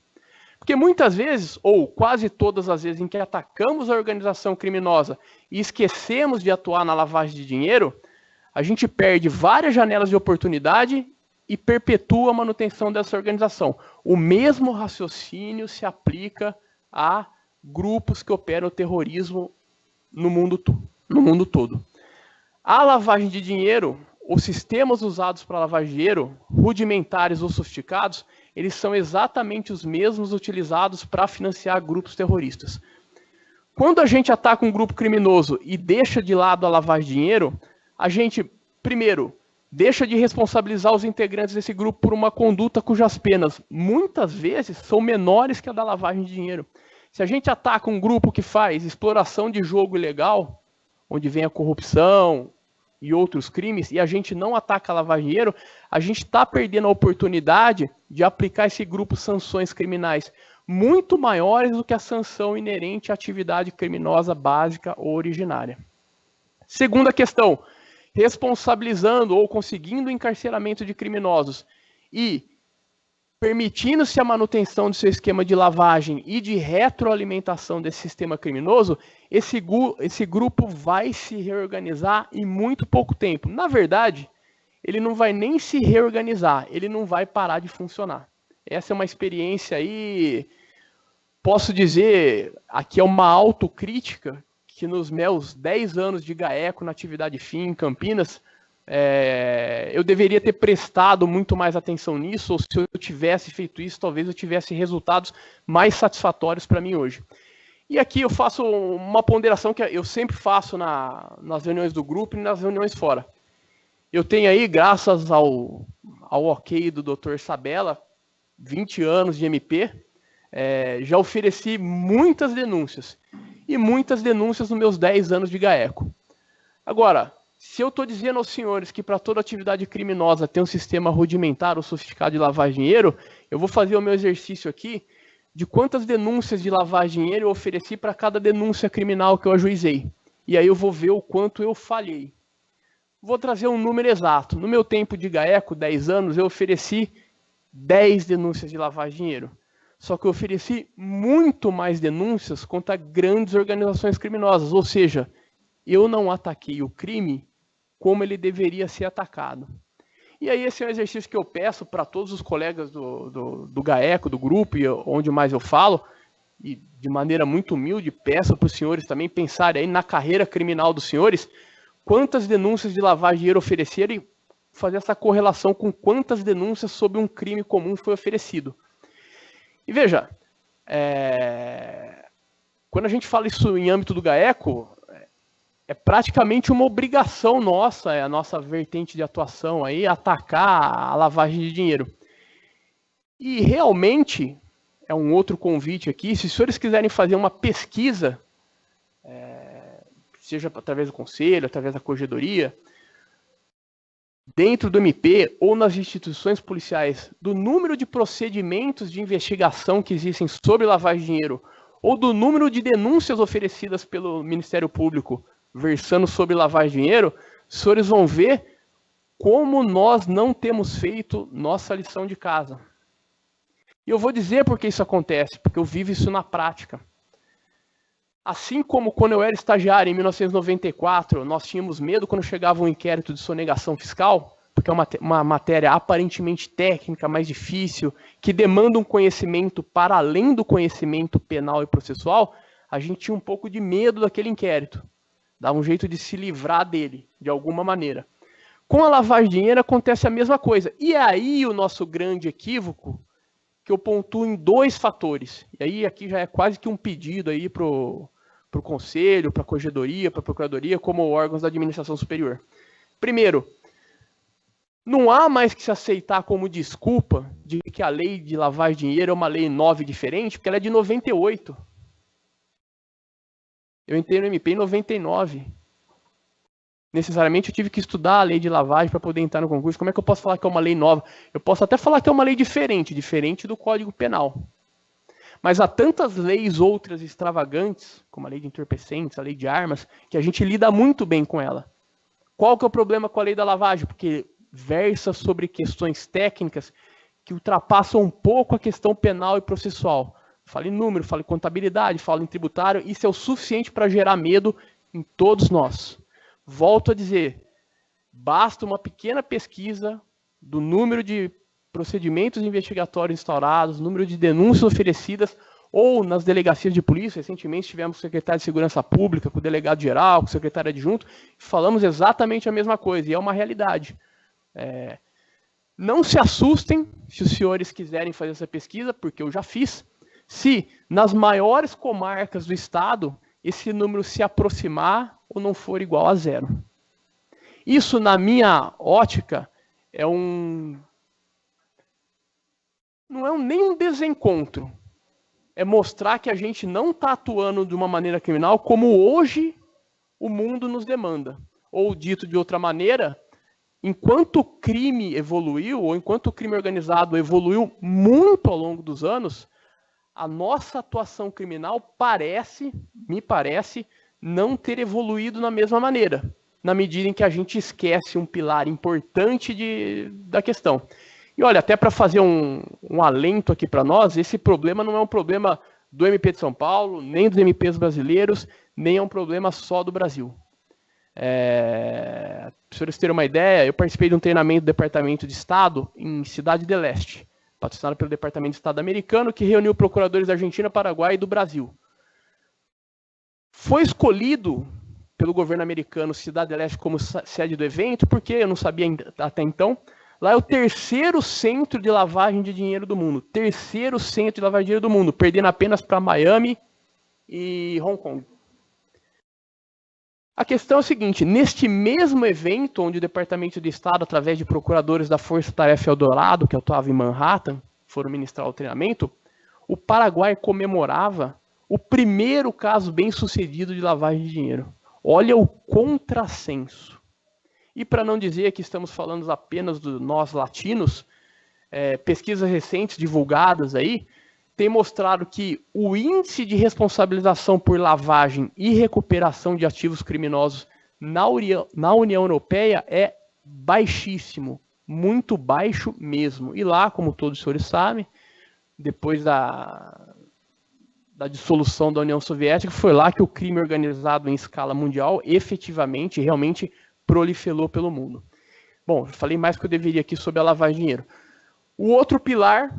Porque muitas vezes, ou quase todas as vezes em que atacamos a organização criminosa e esquecemos de atuar na lavagem de dinheiro, a gente perde várias janelas de oportunidade e perpetua a manutenção dessa organização. O mesmo raciocínio se aplica a grupos que operam o terrorismo no mundo todo. A lavagem de dinheiro, os sistemas usados para lavagem de dinheiro, rudimentares ou sofisticados, eles são exatamente os mesmos utilizados para financiar grupos terroristas. Quando a gente ataca um grupo criminoso e deixa de lado a lavagem de dinheiro, a gente, primeiro, deixa de responsabilizar os integrantes desse grupo por uma conduta cujas penas, muitas vezes, são menores que a da lavagem de dinheiro. Se a gente ataca um grupo que faz exploração de jogo ilegal, onde vem a corrupção e outros crimes, e a gente não ataca a lavagem de dinheiro, a gente está perdendo a oportunidade de aplicar esse grupo sanções criminais muito maiores do que a sanção inerente à atividade criminosa básica ou originária. Segunda questão, responsabilizando ou conseguindo o encarceramento de criminosos e permitindo-se a manutenção do seu esquema de lavagem e de retroalimentação desse sistema criminoso, esse grupo vai se reorganizar em muito pouco tempo. Na verdade, ele não vai nem se reorganizar, ele não vai parar de funcionar. Essa é uma experiência aí, posso dizer, aqui é uma autocrítica, que nos meus 10 anos de GAECO na atividade FIM em Campinas, eu deveria ter prestado muito mais atenção nisso, ou se eu tivesse feito isso, talvez eu tivesse resultados mais satisfatórios para mim hoje. E aqui eu faço uma ponderação que eu sempre faço nas reuniões do grupo e nas reuniões fora. Eu tenho aí, graças ao ok do Dr. Sabella, 20 anos de MP, já ofereci muitas denúncias. E muitas denúncias nos meus 10 anos de GAECO. Agora, se eu estou dizendo aos senhores que para toda atividade criminosa tem um sistema rudimentar ou sofisticado de lavar dinheiro, eu vou fazer o meu exercício aqui de quantas denúncias de lavar dinheiro eu ofereci para cada denúncia criminal que eu ajuizei. E aí eu vou ver o quanto eu falhei. Vou trazer um número exato. No meu tempo de GAECO, 10 anos, eu ofereci 10 denúncias de lavar dinheiro. Só que eu ofereci muito mais denúncias contra grandes organizações criminosas. Ou seja, eu não ataquei o crime como ele deveria ser atacado. E aí esse é um exercício que eu peço para todos os colegas do GAECO, do grupo, e onde mais eu falo, e de maneira muito humilde, peço para os senhores também pensarem aí na carreira criminal dos senhores, quantas denúncias de lavagem de dinheiro ofereceram e fazer essa correlação com quantas denúncias sobre um crime comum foi oferecido. E veja, quando a gente fala isso em âmbito do GAECO, é praticamente uma obrigação nossa, a nossa vertente de atuação aí, atacar a lavagem de dinheiro. E realmente, é um outro convite aqui, se os senhores quiserem fazer uma pesquisa, seja através do conselho, através da corregedoria, dentro do MP ou nas instituições policiais, do número de procedimentos de investigação que existem sobre lavagem de dinheiro, ou do número de denúncias oferecidas pelo Ministério Público versando sobre lavagem de dinheiro, os senhores vão ver como nós não temos feito nossa lição de casa. E eu vou dizer por que isso acontece, porque eu vivo isso na prática. Assim como quando eu era estagiário em 1994, nós tínhamos medo quando chegava um inquérito de sonegação fiscal, porque é uma matéria aparentemente técnica, mais difícil, que demanda um conhecimento para além do conhecimento penal e processual, a gente tinha um pouco de medo daquele inquérito. Dá um jeito de se livrar dele, de alguma maneira. Com a lavagem de dinheiro acontece a mesma coisa. E aí o nosso grande equívoco, que eu pontuo em 2 fatores. E aí aqui já é quase que um pedido aí para o Conselho, para a Corregedoria, para a Procuradoria, como órgãos da administração superior. Primeiro, não há mais que se aceitar como desculpa de que a lei de lavagem de dinheiro é uma lei nova e diferente, porque ela é de 98. Eu entrei no MP em 99. Necessariamente eu tive que estudar a lei de lavagem para poder entrar no concurso. Como é que eu posso falar que é uma lei nova? Eu posso até falar que é uma lei diferente do Código Penal. Mas há tantas leis outras extravagantes, como a lei de entorpecentes, a lei de armas, que a gente lida muito bem com ela. Qual que é o problema com a lei da lavagem? Porque versa sobre questões técnicas que ultrapassam um pouco a questão penal e processual. Fala em número, fala em contabilidade, fala em tributário. Isso é o suficiente para gerar medo em todos nós. Volto a dizer, basta uma pequena pesquisa do número de procedimentos investigatórios instaurados, número de denúncias oferecidas, ou nas delegacias de polícia. Recentemente tivemos com o secretário de Segurança Pública, com o delegado-geral, com o secretário adjunto, e falamos exatamente a mesma coisa, e é uma realidade. Não se assustem se os senhores quiserem fazer essa pesquisa, porque eu já fiz. Se nas maiores comarcas do estado esse número se aproximar ou não for igual a 0. Isso, na minha ótica, não é nem um desencontro. É mostrar que a gente não está atuando de uma maneira criminal como hoje o mundo nos demanda. Ou, dito de outra maneira, enquanto o crime evoluiu, ou enquanto o crime organizado evoluiu muito ao longo dos anos, a nossa atuação criminal me parece, não ter evoluído na mesma maneira, na medida em que a gente esquece um pilar importante da questão. E olha, até para fazer um alento aqui para nós, esse problema não é um problema do MP de São Paulo, nem dos MPs brasileiros, nem é um problema só do Brasil. Para vocês terem uma ideia, eu participei de um treinamento do Departamento de Estado em Cidade del Este, patrocinado pelo Departamento de Estado americano, que reuniu procuradores da Argentina, Paraguai e do Brasil. Foi escolhido pelo governo americano Cidade del Este como sede do evento, porque eu não sabia até então, lá é o terceiro centro de lavagem de dinheiro do mundo. Terceiro centro de lavagem de dinheiro do mundo, perdendo apenas para Miami e Hong Kong. A questão é a seguinte, neste mesmo evento, onde o Departamento de Estado, através de procuradores da Força Tarefa Eldorado, que atuava em Manhattan, foram ministrar o treinamento, o Paraguai comemorava o primeiro caso bem-sucedido de lavagem de dinheiro. Olha o contrassenso. E para não dizer que estamos falando apenas de nós latinos, pesquisas recentes divulgadas aí, têm mostrado que o índice de responsabilização por lavagem e recuperação de ativos criminosos na União Europeia é baixíssimo, muito baixo mesmo. E lá, como todos os senhores sabem, depois da dissolução da União Soviética, foi lá que o crime organizado em escala mundial efetivamente, realmente proliferou pelo mundo. Bom, falei mais do que eu deveria aqui sobre a lavagem de dinheiro. O outro pilar,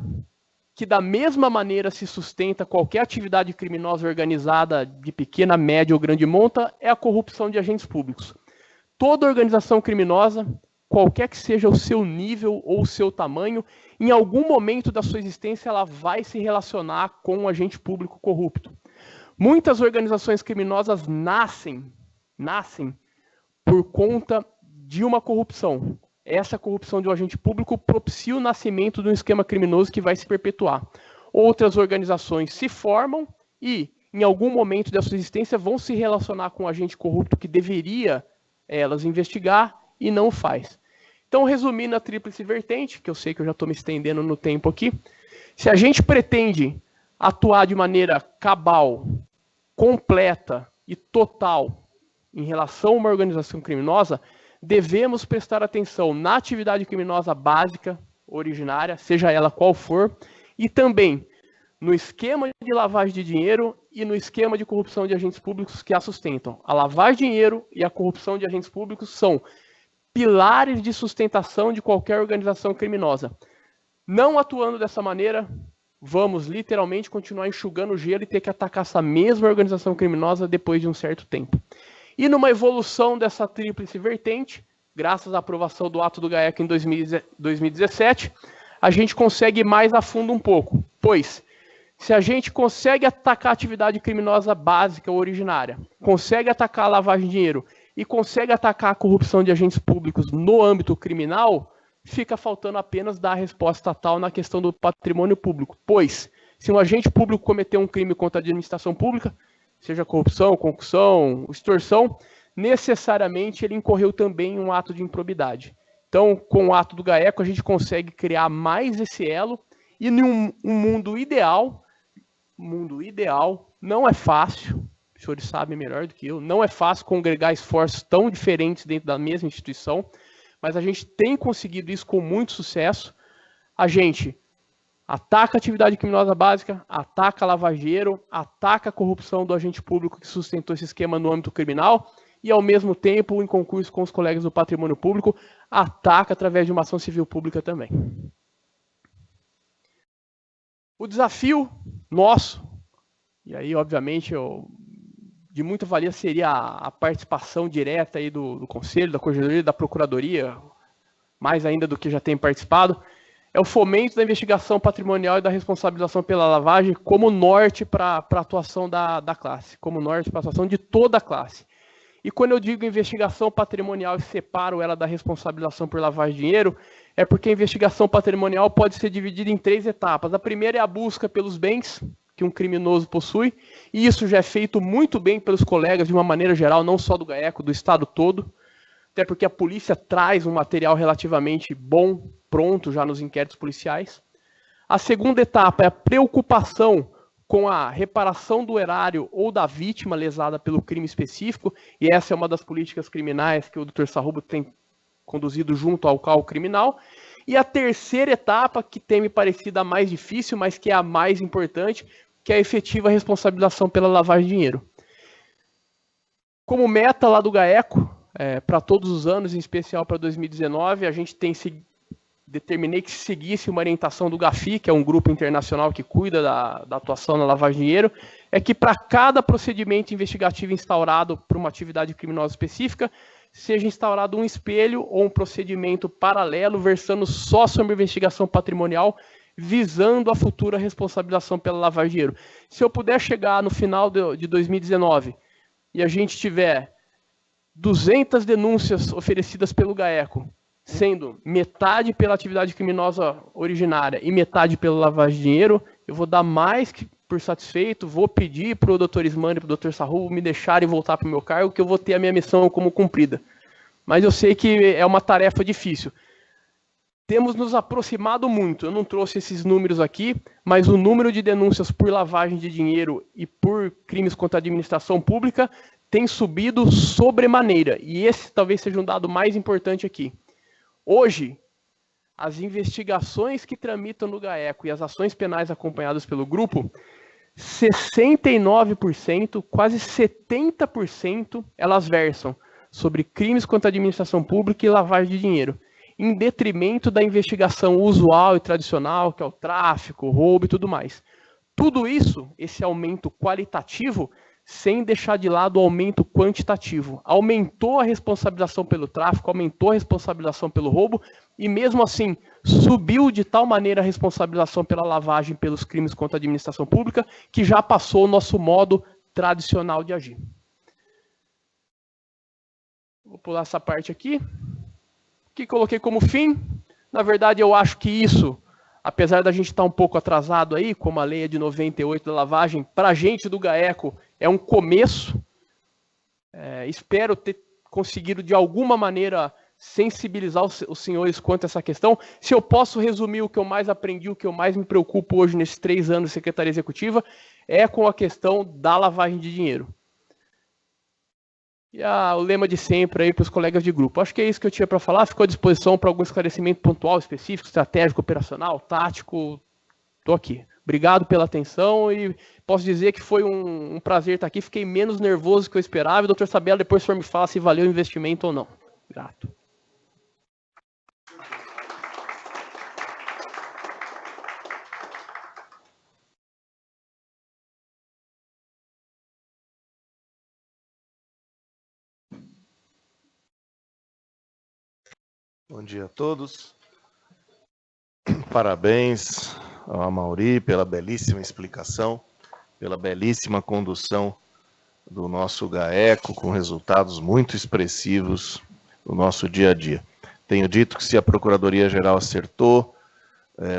que da mesma maneira se sustenta qualquer atividade criminosa organizada de pequena, média ou grande monta, é a corrupção de agentes públicos. Toda organização criminosa, qualquer que seja o seu nível ou o seu tamanho, em algum momento da sua existência ela vai se relacionar com um agente público corrupto. Muitas organizações criminosas nascem por conta de uma corrupção. Essa corrupção de um agente público propicia o nascimento de um esquema criminoso que vai se perpetuar. Outras organizações se formam e, em algum momento da sua existência, vão se relacionar com um agente corrupto que deveria elas investigar e não faz. Então, resumindo a tríplice vertente, que eu sei que eu já estou me estendendo no tempo aqui, se a gente pretende atuar de maneira cabal, completa e total em relação a uma organização criminosa, devemos prestar atenção na atividade criminosa básica, originária, seja ela qual for, e também no esquema de lavagem de dinheiro e no esquema de corrupção de agentes públicos que a sustentam. A lavagem de dinheiro e a corrupção de agentes públicos são pilares de sustentação de qualquer organização criminosa. Não atuando dessa maneira, vamos literalmente continuar enxugando o gelo e ter que atacar essa mesma organização criminosa depois de um certo tempo. E numa evolução dessa tríplice vertente, graças à aprovação do ato do GAECO em 2017, a gente consegue ir mais a fundo um pouco. Pois, se a gente consegue atacar a atividade criminosa básica ou originária, consegue atacar a lavagem de dinheiro e consegue atacar a corrupção de agentes públicos no âmbito criminal, fica faltando apenas dar a resposta estatal na questão do patrimônio público. Pois, se um agente público cometer um crime contra a administração pública, seja corrupção, concussão, extorsão, necessariamente ele incorreu também em um ato de improbidade. Então, com o ato do GAECO, a gente consegue criar mais esse elo, e em um mundo ideal, não é fácil, os senhores sabem melhor do que eu, não é fácil congregar esforços tão diferentes dentro da mesma instituição, mas a gente tem conseguido isso com muito sucesso. A gente ataca a atividade criminosa básica, ataca a lavageiro, ataca a corrupção do agente público que sustentou esse esquema no âmbito criminal e, ao mesmo tempo, em concurso com os colegas do patrimônio público, ataca através de uma ação civil pública também. O desafio nosso, e aí, obviamente, de muita valia seria a participação direta aí do Conselho, da Corregedoria, da Procuradoria, mais ainda do que já tem participado, é o fomento da investigação patrimonial e da responsabilização pela lavagem como norte para a atuação da classe, como norte para a atuação de toda a classe. E quando eu digo investigação patrimonial e separo ela da responsabilização por lavagem de dinheiro, é porque a investigação patrimonial pode ser dividida em 3 etapas. A primeira é a busca pelos bens que um criminoso possui, e isso já é feito muito bem pelos colegas de uma maneira geral, não só do GAECO, do Estado todo, até porque a polícia traz um material relativamente bom, pronto já nos inquéritos policiais. A segunda etapa é a preocupação com a reparação do erário ou da vítima lesada pelo crime específico, e essa é uma das políticas criminais que o Dr. Sarrubo tem conduzido junto ao CAU criminal. E a terceira etapa, que tem me parecido a mais difícil, mas que é a mais importante, que é a efetiva responsabilização pela lavagem de dinheiro. Como meta lá do GAECO, para todos os anos, em especial para 2019, a gente determinei que se seguisse uma orientação do GAFI, que é um grupo internacional que cuida da atuação na lavagem de dinheiro, é que para cada procedimento investigativo instaurado por uma atividade criminosa específica, seja instaurado um espelho ou um procedimento paralelo versando só sobre investigação patrimonial, visando a futura responsabilização pela lavagem de dinheiro. Se eu puder chegar no final de 2019 e a gente tiver 200 denúncias oferecidas pelo GAECO, sendo metade pela atividade criminosa originária e metade pela lavagem de dinheiro, eu vou dar mais que por satisfeito, vou pedir para o Dr. Ismani e para o Dr. Sarrubo me deixarem voltar para o meu cargo, que eu vou ter a minha missão como cumprida. Mas eu sei que é uma tarefa difícil. Temos nos aproximado muito, eu não trouxe esses números aqui, mas o número de denúncias por lavagem de dinheiro e por crimes contra a administração pública tem subido sobremaneira, e esse talvez seja um dado mais importante aqui. Hoje, as investigações que tramitam no GAECO e as ações penais acompanhadas pelo grupo, 69%, quase 70%, elas versam sobre crimes contra a administração pública e lavagem de dinheiro, em detrimento da investigação usual e tradicional, que é o tráfico, o roubo e tudo mais. Tudo isso, esse aumento qualitativo, sem deixar de lado o aumento quantitativo. Aumentou a responsabilização pelo tráfico, aumentou a responsabilização pelo roubo, e mesmo assim, subiu de tal maneira a responsabilização pela lavagem pelos crimes contra a administração pública, que já passou o nosso modo tradicional de agir. Vou pular essa parte aqui. O que coloquei como fim? Na verdade, eu acho que isso, apesar da gente estar um pouco atrasado aí, como a lei é de 98 da lavagem, para a gente do GAECO é um começo. Espero ter conseguido, de alguma maneira, sensibilizar os senhores quanto a essa questão. Se eu posso resumir o que eu mais aprendi, o que eu mais me preocupo hoje nesses 3 anos de Secretaria Executiva, é com a questão da lavagem de dinheiro. E o lema de sempre aí para os colegas de grupo. Acho que é isso que eu tinha para falar. Ficou à disposição para algum esclarecimento pontual, específico, estratégico, operacional, tático. Estou aqui. Obrigado pela atenção e posso dizer que foi um prazer estar aqui. Fiquei menos nervoso do que eu esperava. E o doutor Sabella, depois o senhor me fala se valeu o investimento ou não. Grato. Bom dia a todos. Parabéns ao Amaury pela belíssima explicação, pela belíssima condução do nosso GAECO, com resultados muito expressivos no nosso dia a dia. Tenho dito que se a Procuradoria-Geral acertou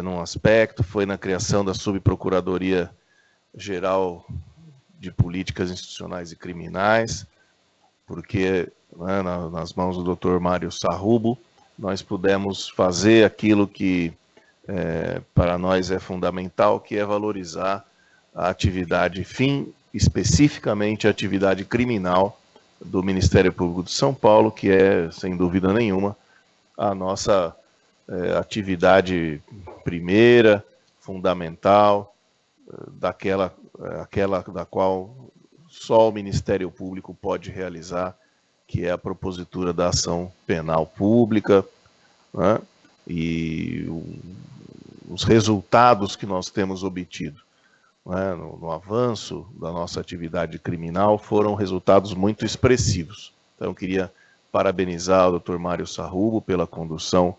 num aspecto, foi na criação da Subprocuradoria-Geral de Políticas Institucionais e Criminais, porque nas mãos do Dr. Mário Sarrubo, nós pudemos fazer aquilo que para nós é fundamental, que é valorizar a atividade especificamente a atividade criminal do Ministério Público de São Paulo, que é, sem dúvida nenhuma, a nossa atividade primeira, fundamental, aquela da qual só o Ministério Público pode realizar, que é a propositura da ação penal pública, né? E os resultados que nós temos obtido, né, no avanço da nossa atividade criminal foram resultados muito expressivos. Então, eu queria parabenizar o Dr. Mário Sarrubo pela condução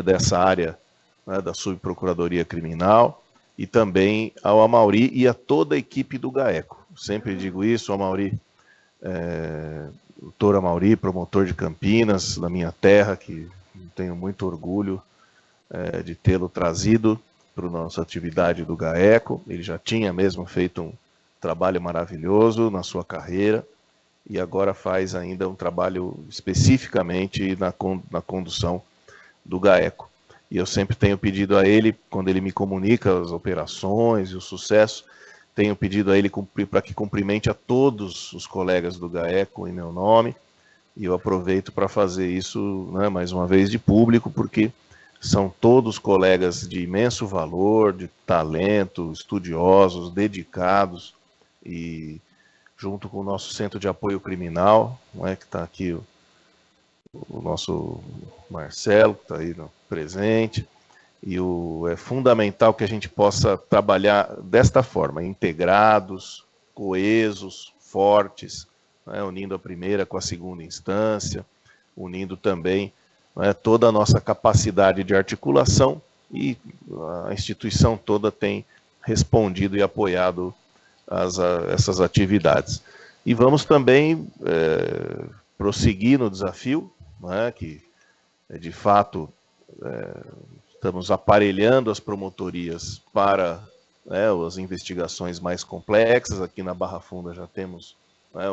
dessa área, né, da Subprocuradoria Criminal, e também ao Amaury e a toda a equipe do GAECO. Sempre digo isso, Amaury, doutor Amaury, promotor de Campinas, da minha terra, que tenho muito orgulho de tê-lo trazido para a nossa atividade do GAECO. Ele já tinha mesmo feito um trabalho maravilhoso na sua carreira e agora faz ainda um trabalho especificamente na condução do GAECO. E eu sempre tenho pedido a ele, quando ele me comunica as operações e o sucesso, tenho pedido a ele para que cumprimente a todos os colegas do GAECO em meu nome, e eu aproveito para fazer isso, né, mais uma vez, de público, porque são todos colegas de imenso valor, de talento, estudiosos, dedicados, e junto com o nosso Centro de Apoio Criminal, não é, que está aqui o nosso Marcelo, que está aí presente, e é fundamental que a gente possa trabalhar desta forma, integrados, coesos, fortes, né, unindo a primeira com a segunda instância, unindo também, né, toda a nossa capacidade de articulação, e a instituição toda tem respondido e apoiado essas atividades. E vamos também prosseguir no desafio, né, que de fato estamos aparelhando as promotorias para, né, as investigações mais complexas. Aqui na Barra Funda já temos, né,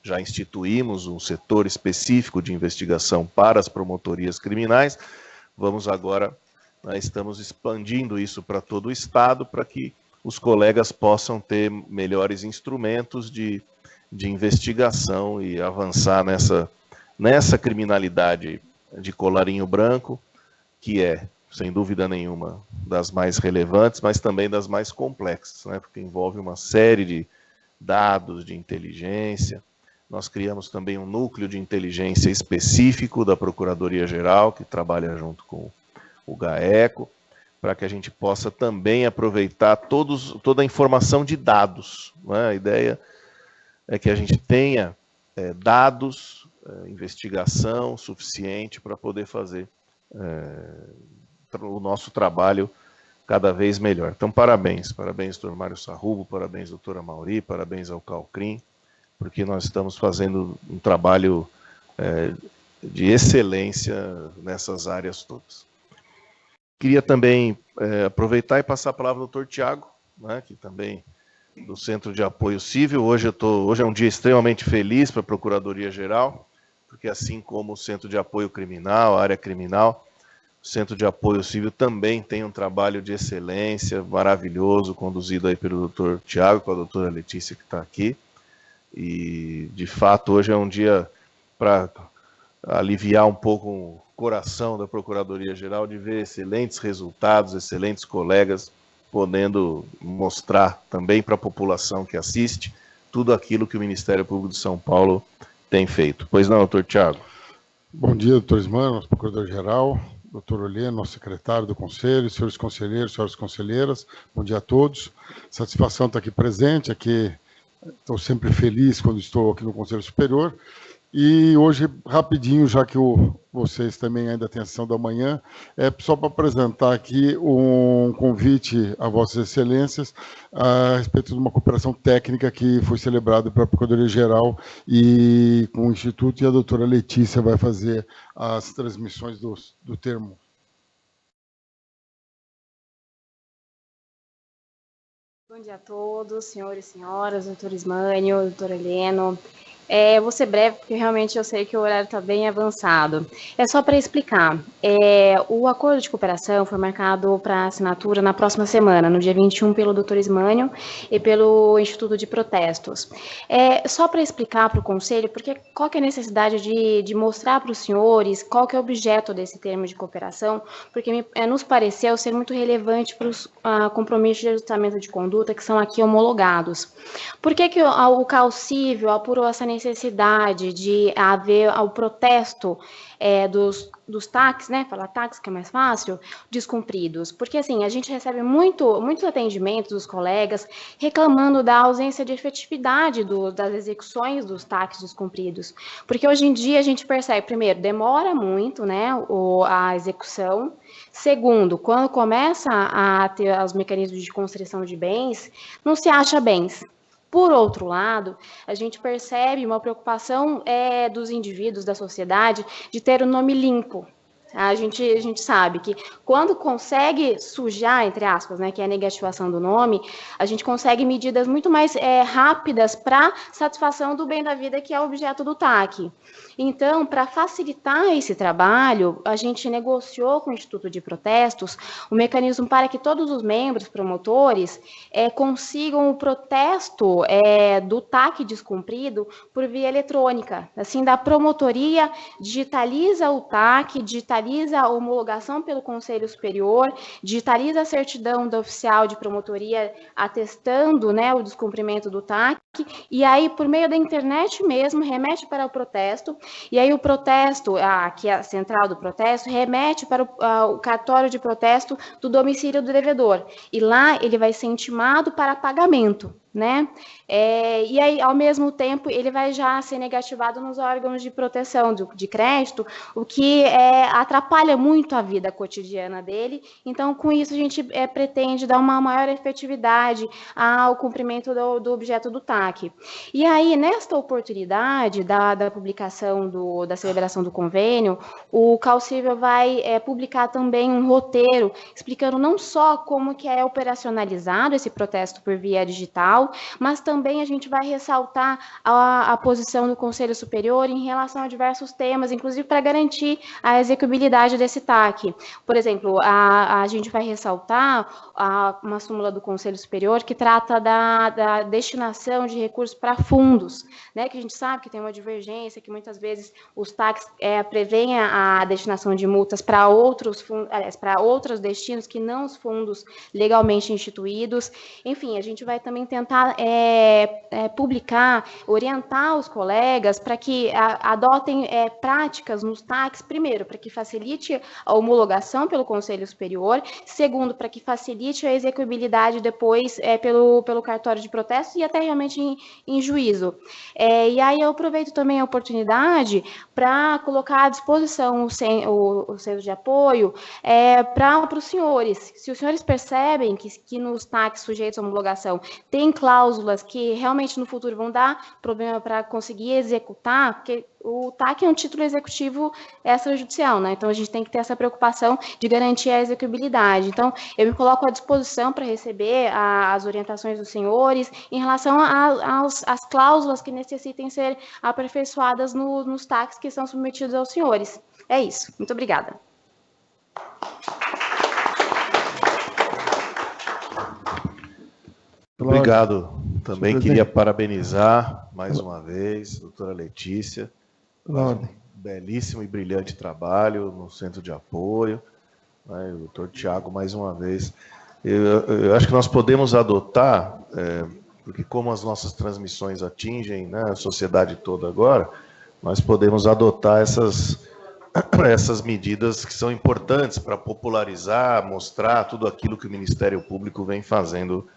já instituímos um setor específico de investigação para as promotorias criminais. Vamos agora, né, estamos expandindo isso para todo o Estado, para que os colegas possam ter melhores instrumentos de investigação e avançar nessa criminalidade de colarinho branco, que é, sem dúvida nenhuma, das mais relevantes, mas também das mais complexas, né? Porque envolve uma série de dados de inteligência. Nós criamos também um núcleo de inteligência específico da Procuradoria-Geral, que trabalha junto com o GAECO, para que a gente possa também aproveitar toda a informação de dados, né? A ideia é que a gente tenha dados, investigação suficiente para poder fazer o nosso trabalho cada vez melhor. Então, parabéns, doutor Mário Sarrubo, parabéns, doutora Mauri, parabéns ao Calcrim, porque nós estamos fazendo um trabalho de excelência nessas áreas todas. Queria também aproveitar e passar a palavra ao doutor Tiago, né, que também do Centro de Apoio Civil. Hoje é um dia extremamente feliz para a Procuradoria-Geral, porque assim como o Centro de Apoio Criminal, a área criminal, o Centro de Apoio Civil também tem um trabalho de excelência maravilhoso, conduzido aí pelo doutor Tiago, com a doutora Letícia, que está aqui. E, de fato, hoje é um dia para aliviar um pouco o coração da Procuradoria-Geral de ver excelentes resultados, excelentes colegas, podendo mostrar também para a população que assiste tudo aquilo que o Ministério Público de São Paulo tem feito. Pois não, doutor Tiago? Bom dia, doutor Ismano, nosso procurador-geral, doutor Oleno, nosso secretário do Conselho, senhores conselheiros, senhoras conselheiras, bom dia a todos. Satisfação estar aqui presente, estou sempre feliz quando estou aqui no Conselho Superior. E hoje, rapidinho, já que vocês também ainda têm a sessão da manhã, só para apresentar aqui um convite a Vossas Excelências a respeito de uma cooperação técnica que foi celebrada pela Procuradoria-Geral e com o Instituto, e a doutora Letícia vai fazer as transmissões do termo. Bom dia a todos, senhores e senhoras, doutor Ismânio, doutor Heleno. Vou ser breve, porque realmente eu sei que o horário está bem avançado. É só para explicar. O acordo de cooperação foi marcado para assinatura na próxima semana, no dia 21, pelo doutor Ismânio e pelo Instituto de Protestos. Só para explicar para o Conselho, porque qual que é a necessidade de mostrar para os senhores qual que é o objeto desse termo de cooperação, porque nos pareceu ser muito relevante para os compromissos de ajustamento de conduta que são aqui homologados. Por que o CAU Cível apurou essa necessidade de haver o protesto dos TACs, né? Falar TACs que é mais fácil, descumpridos. Porque, assim, a gente recebe muitos atendimentos dos colegas reclamando da ausência de efetividade das execuções dos TACs descumpridos. Porque hoje em dia a gente percebe, primeiro, demora muito, né, a execução. Segundo, quando começa a ter os mecanismos de constrição de bens, não se acha bens. Por outro lado, a gente percebe uma preocupação dos indivíduos, da sociedade, de ter o nome limpo, A gente sabe que quando consegue sujar, entre aspas, né, que é a negativação do nome, a gente consegue medidas muito mais rápidas para satisfação do bem da vida, que é o objeto do TAC. Então, para facilitar esse trabalho, a gente negociou com o Instituto de Protestos um mecanismo para que todos os membros promotores consigam o protesto do TAC descumprido por via eletrônica. Assim, da promotoria, digitaliza o TAC, digitaliza a homologação pelo Conselho Superior, digitaliza a certidão do oficial de promotoria atestando, né, o descumprimento do TAC, e aí, por meio da internet mesmo, remete para o protesto, e aí o protesto, que é a central do protesto, remete para o cartório de protesto do domicílio do devedor, e lá ele vai ser intimado para pagamento, né? E aí, ao mesmo tempo, ele vai já ser negativado nos órgãos de proteção de crédito, o que atrapalha muito a vida cotidiana dele. Então, com isso, a gente pretende dar uma maior efetividade ao cumprimento do objeto do TAC. E aí, nesta oportunidade da publicação da celebração do convênio, o CalCível vai publicar também um roteiro explicando não só como que é operacionalizado esse protesto por via digital, mas também a gente vai ressaltar a posição do Conselho Superior em relação a diversos temas, inclusive para garantir a execuibilidade desse TAC. Por exemplo, a gente vai ressaltar uma súmula do Conselho Superior que trata da destinação de recursos para fundos, né, que a gente sabe que tem uma divergência, que muitas vezes os TACs prevêem a destinação de multas para outros destinos que não os fundos legalmente instituídos. Enfim, a gente vai também tentar publicar, orientar os colegas para que adotem práticas nos TACs, primeiro, para que facilite a homologação pelo Conselho Superior, segundo, para que facilite a execuibilidade depois pelo cartório de protesto e até realmente em juízo. E aí eu aproveito também a oportunidade para colocar à disposição o centro de apoio para os senhores. Se os senhores percebem que nos TACs sujeitos à homologação tem cláusulas que realmente no futuro vão dar problema para conseguir executar, porque o TAC é um título executivo extrajudicial, né? Então a gente tem que ter essa preocupação de garantir a execuibilidade. Então eu me coloco à disposição para receber as orientações dos senhores em relação às cláusulas que necessitem ser aperfeiçoadas nos TACs que são submetidos aos senhores. É isso. Muito obrigada. Obrigado. Também queria parabenizar mais uma vez a doutora Letícia. Um belíssimo e brilhante trabalho no centro de apoio. Né, o doutor Tiago, mais uma vez. Eu acho que nós podemos adotar, porque como as nossas transmissões atingem, né, a sociedade toda agora, nós podemos adotar essas medidas que são importantes para popularizar, mostrar tudo aquilo que o Ministério Público vem fazendo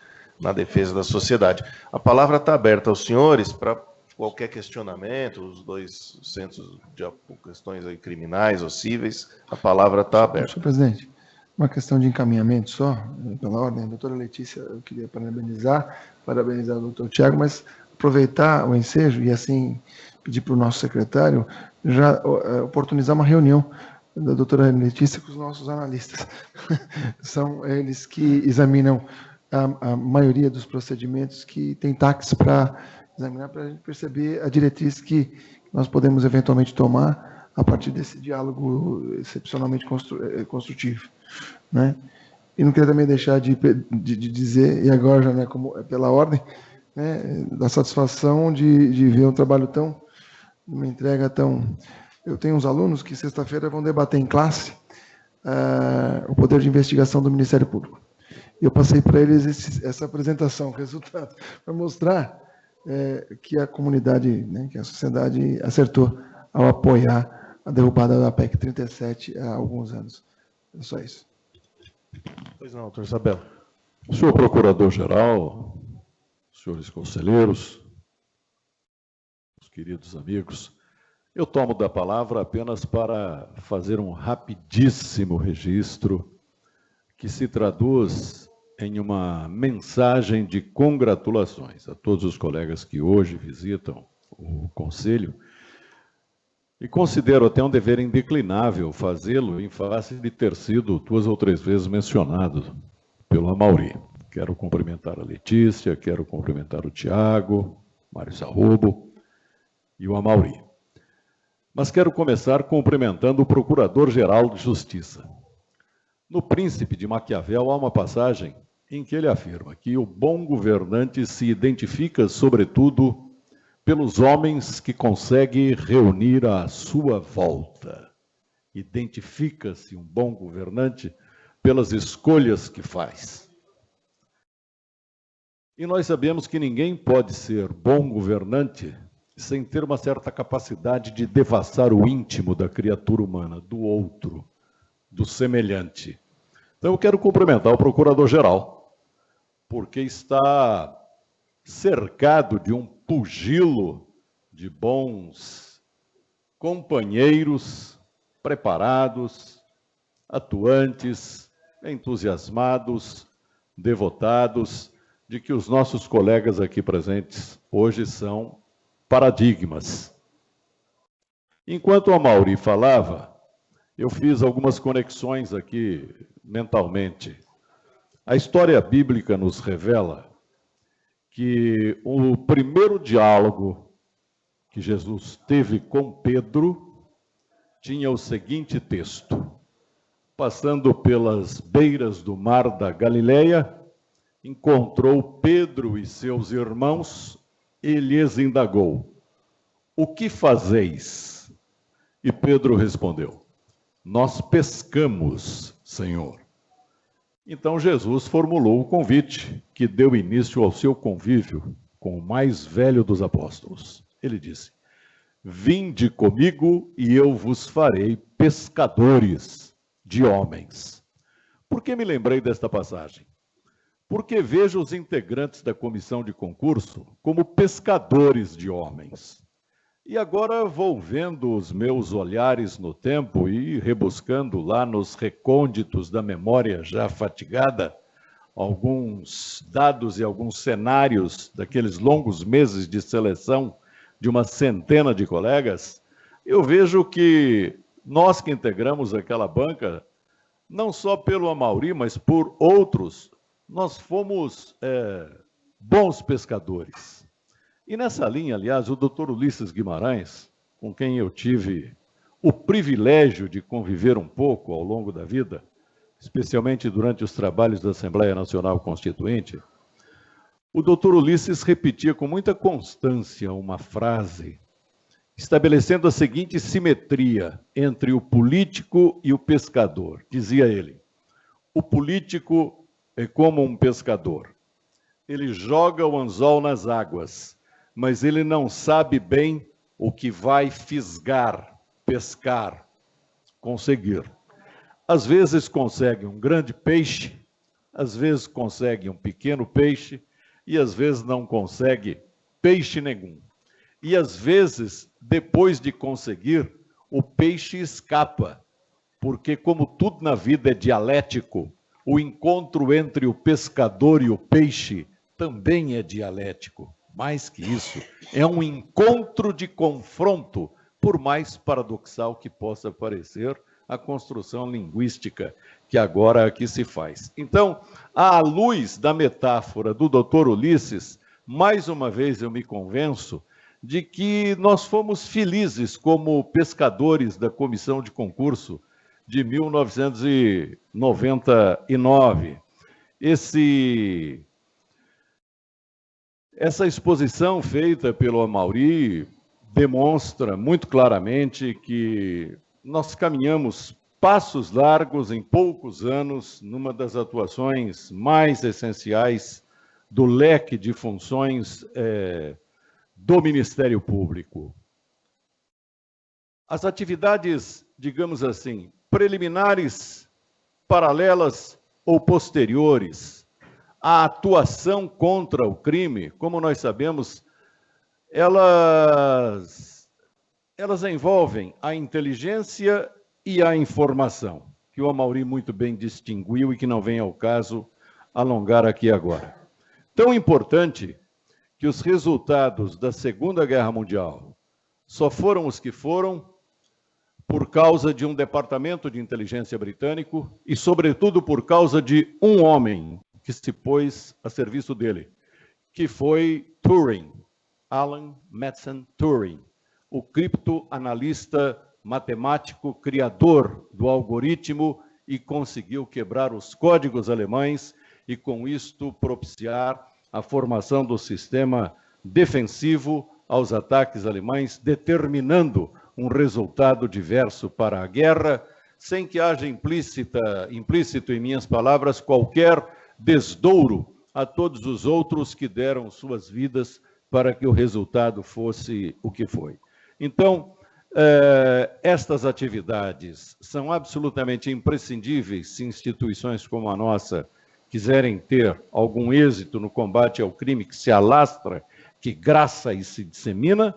na defesa da sociedade. A palavra está aberta aos senhores para qualquer questionamento, os dois centros de questões aí criminais ou cíveis, a palavra está aberta. Senhor presidente, uma questão de encaminhamento só, pela ordem. A doutora Letícia, eu queria parabenizar o doutor Tiago, mas aproveitar o ensejo e assim pedir para o nosso secretário já oportunizar uma reunião da doutora Letícia com os nossos analistas. São eles que examinam a maioria dos procedimentos que tem TACs para examinar, para a gente perceber a diretriz que nós podemos eventualmente tomar a partir desse diálogo excepcionalmente construtivo, né? E não queria também deixar de dizer, e agora já, né, como pela ordem, né, da satisfação de ver um trabalho uma entrega tão... Eu tenho uns alunos que sexta-feira vão debater em classe o poder de investigação do Ministério Público. Eu passei para eles essa apresentação, resultado, para mostrar que a comunidade, né, que a sociedade acertou ao apoiar a derrubada da PEC 37 há alguns anos. É só isso. Pois não, doutor Isabel. Senhor Procurador-Geral, senhores conselheiros, os queridos amigos, eu tomo da palavra apenas para fazer um rapidíssimo registro que se traduz em uma mensagem de congratulações a todos os colegas que hoje visitam o Conselho E considero até um dever indeclinável fazê-lo em face de ter sido 2 ou 3 vezes mencionado pelo Amaury. Quero cumprimentar a Letícia, quero cumprimentar o Tiago, Mário Sarrubo e o Amaury. Mas quero começar cumprimentando o Procurador-Geral de Justiça. No Príncipe de Maquiavel há uma passagem em que ele afirma que o bom governante se identifica, sobretudo, pelos homens que consegue reunir à sua volta. Identifica-se um bom governante pelas escolhas que faz. E nós sabemos que ninguém pode ser bom governante sem ter uma certa capacidade de devassar o íntimo da criatura humana, do outro, do semelhante. Então eu quero cumprimentar o Procurador-Geral, porque está cercado de um pugilo de bons companheiros, preparados, atuantes, entusiasmados, devotados, de que os nossos colegas aqui presentes hoje são paradigmas. Enquanto o Amaury falava, eu fiz algumas conexões aqui mentalmente. A história bíblica nos revela que o primeiro diálogo que Jesus teve com Pedro tinha o seguinte texto: passando pelas beiras do mar da Galileia, encontrou Pedro e seus irmãos e lhes indagou: o que fazeis? E Pedro respondeu: nós pescamos, Senhor. Então Jesus formulou o convite que deu início ao seu convívio com o mais velho dos apóstolos. Ele disse: vinde comigo e eu vos farei pescadores de homens. Por que me lembrei desta passagem? Porque vejo os integrantes da comissão de concurso como pescadores de homens. E agora vou vendo os meus olhares no tempo e rebuscando lá nos recônditos da memória já fatigada, alguns dados e alguns cenários daqueles longos meses de seleção de uma centena de colegas, eu vejo que nós que integramos aquela banca, não só pelo Amaury, mas por outros, nós fomos bons pescadores. E nessa linha, aliás, o doutor Ulisses Guimarães, com quem eu tive o privilégio de conviver um pouco ao longo da vida, especialmente durante os trabalhos da Assembleia Nacional Constituinte, o doutor Ulisses repetia com muita constância uma frase, estabelecendo a seguinte simetria entre o político e o pescador. Dizia ele: o político é como um pescador. Ele joga o anzol nas águas, mas ele não sabe bem o que vai fisgar, pescar, conseguir. Às vezes consegue um grande peixe, às vezes consegue um pequeno peixe, e às vezes não consegue peixe nenhum. E às vezes, depois de conseguir, o peixe escapa, porque como tudo na vida é dialético, o encontro entre o pescador e o peixe também é dialético. Mais que isso, é um encontro de confronto, por mais paradoxal que possa parecer a construção linguística que agora aqui se faz. Então, à luz da metáfora do doutor Ulisses, mais uma vez eu me convenço de que nós fomos felizes como pescadores da comissão de concurso de 1999. Essa exposição feita pelo Amaury demonstra muito claramente que nós caminhamos passos largos em poucos anos numa das atuações mais essenciais do leque de funções do Ministério Público. As atividades, digamos assim, preliminares, paralelas ou posteriores à atuação contra o crime, como nós sabemos, elas envolvem a inteligência e a informação, que o Amaury muito bem distinguiu e que não vem ao caso alongar aqui agora. Tão importante que os resultados da Segunda Guerra Mundial só foram os que foram por causa de um departamento de inteligência britânico e, sobretudo, por causa de um homem que se pôs a serviço dele, que foi Turing, Alan Mason Turing, o criptoanalista matemático criador do algoritmo e conseguiu quebrar os códigos alemães e, com isto, propiciar a formação do sistema defensivo aos ataques alemães, determinando um resultado diverso para a guerra, sem que haja implícito em minhas palavras qualquer desdouro a todos os outros que deram suas vidas para que o resultado fosse o que foi. Então, estas atividades são absolutamente imprescindíveis se instituições como a nossa quiserem ter algum êxito no combate ao crime que se alastra, que graça e se dissemina,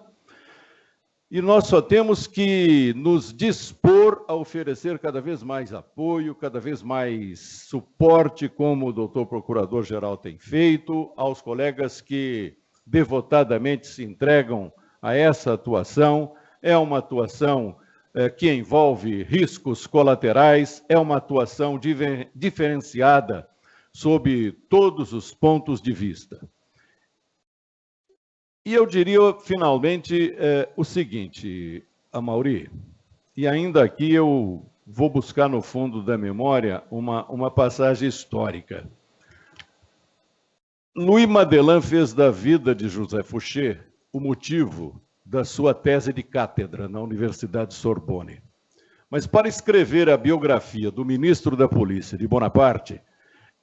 e nós só temos que nos dispor a oferecer cada vez mais apoio, cada vez mais suporte, como o doutor Procurador-Geral tem feito, aos colegas que devotadamente se entregam a essa atuação. É uma atuação que envolve riscos colaterais, é uma atuação diferenciada sob todos os pontos de vista. E eu diria, finalmente, o seguinte, Amaury, e ainda aqui eu vou buscar no fundo da memória uma passagem histórica. Louis Madelin fez da vida de José Fouché o motivo da sua tese de cátedra na Universidade Sorbonne. Mas para escrever a biografia do ministro da Polícia de Bonaparte,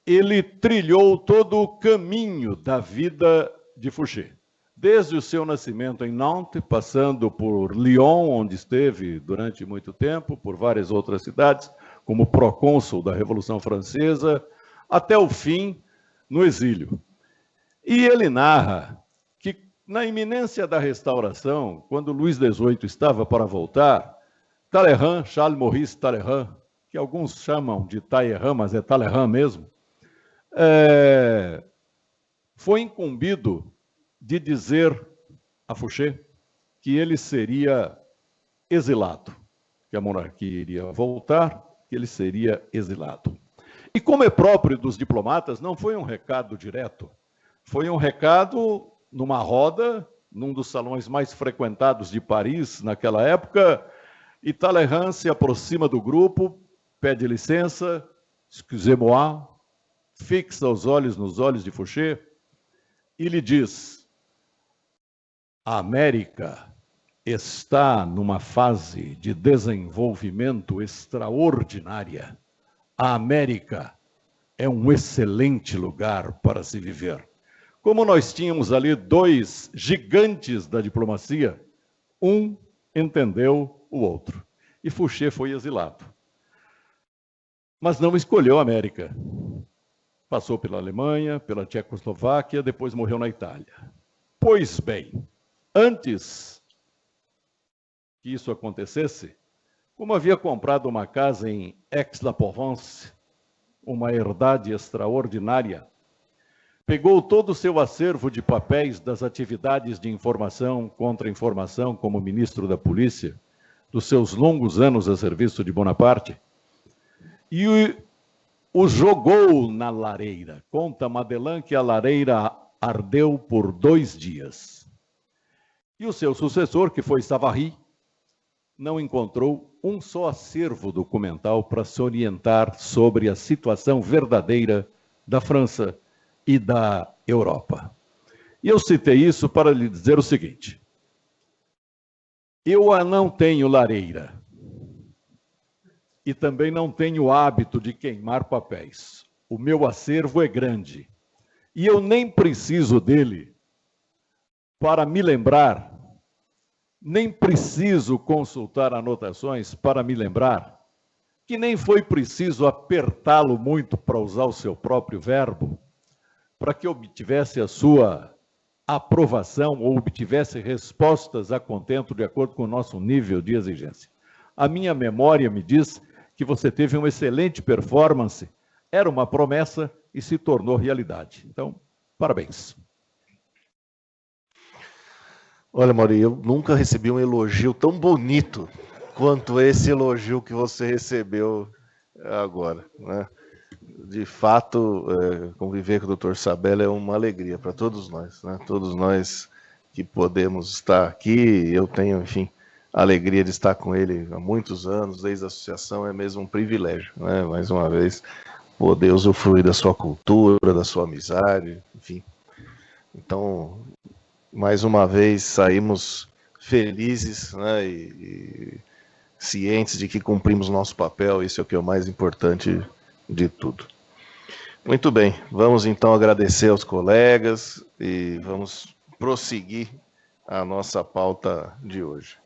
ele trilhou todo o caminho da vida de Fouché. Desde o seu nascimento em Nantes, passando por Lyon, onde esteve durante muito tempo, por várias outras cidades, como procônsul da Revolução Francesa, até o fim no exílio. E ele narra que, na iminência da restauração, quando Luís XVIII estava para voltar, Talleyrand, Charles-Maurice Talleyrand, que alguns chamam de Talleyrand, mas é Talleyrand mesmo, foi incumbido de dizer a Fouché que ele seria exilado, que a monarquia iria voltar, que ele seria exilado. E como é próprio dos diplomatas, não foi um recado direto, foi um recado numa roda, num dos salões mais frequentados de Paris naquela época, e Talleyrand se aproxima do grupo, pede licença, excusez-moi, fixa os olhos nos olhos de Fouché e lhe diz: a América está numa fase de desenvolvimento extraordinária. A América é um excelente lugar para se viver. Como nós tínhamos ali dois gigantes da diplomacia, um entendeu o outro. E Fouché foi exilado. Mas não escolheu a América. Passou pela Alemanha, pela Tchecoslováquia, depois morreu na Itália. Pois bem, antes que isso acontecesse, como havia comprado uma casa em Aix-la-Provence, uma herdade extraordinária, pegou todo o seu acervo de papéis das atividades de informação, contra-informação, como ministro da Polícia, dos seus longos anos a serviço de Bonaparte, e o jogou na lareira. Conta Madelin que a lareira ardeu por 2 dias. E o seu sucessor, que foi Savary, não encontrou um só acervo documental para se orientar sobre a situação verdadeira da França e da Europa. E eu citei isso para lhe dizer o seguinte: eu não tenho lareira e também não tenho o hábito de queimar papéis. O meu acervo é grande e eu nem preciso dele para me lembrar, nem preciso consultar anotações para me lembrar que nem foi preciso apertá-lo muito, para usar o seu próprio verbo, para que obtivesse a sua aprovação ou obtivesse respostas a contento de acordo com o nosso nível de exigência. A minha memória me diz que você teve uma excelente performance, era uma promessa e se tornou realidade. Então, parabéns. Olha, Mauri, eu nunca recebi um elogio tão bonito quanto esse elogio que você recebeu agora, né? De fato, conviver com o Dr. Sabella é uma alegria para todos nós, né? Todos nós que podemos estar aqui, eu tenho, enfim, a alegria de estar com ele há muitos anos, desde a associação, é mesmo um privilégio, né? Mais uma vez, poder usufruir da sua cultura, da sua amizade, enfim. Então, mais uma vez, saímos felizes, né? E cientes de que cumprimos nosso papel, isso é o que é o mais importante de tudo. Muito bem, vamos então agradecer aos colegas e vamos prosseguir a nossa pauta de hoje.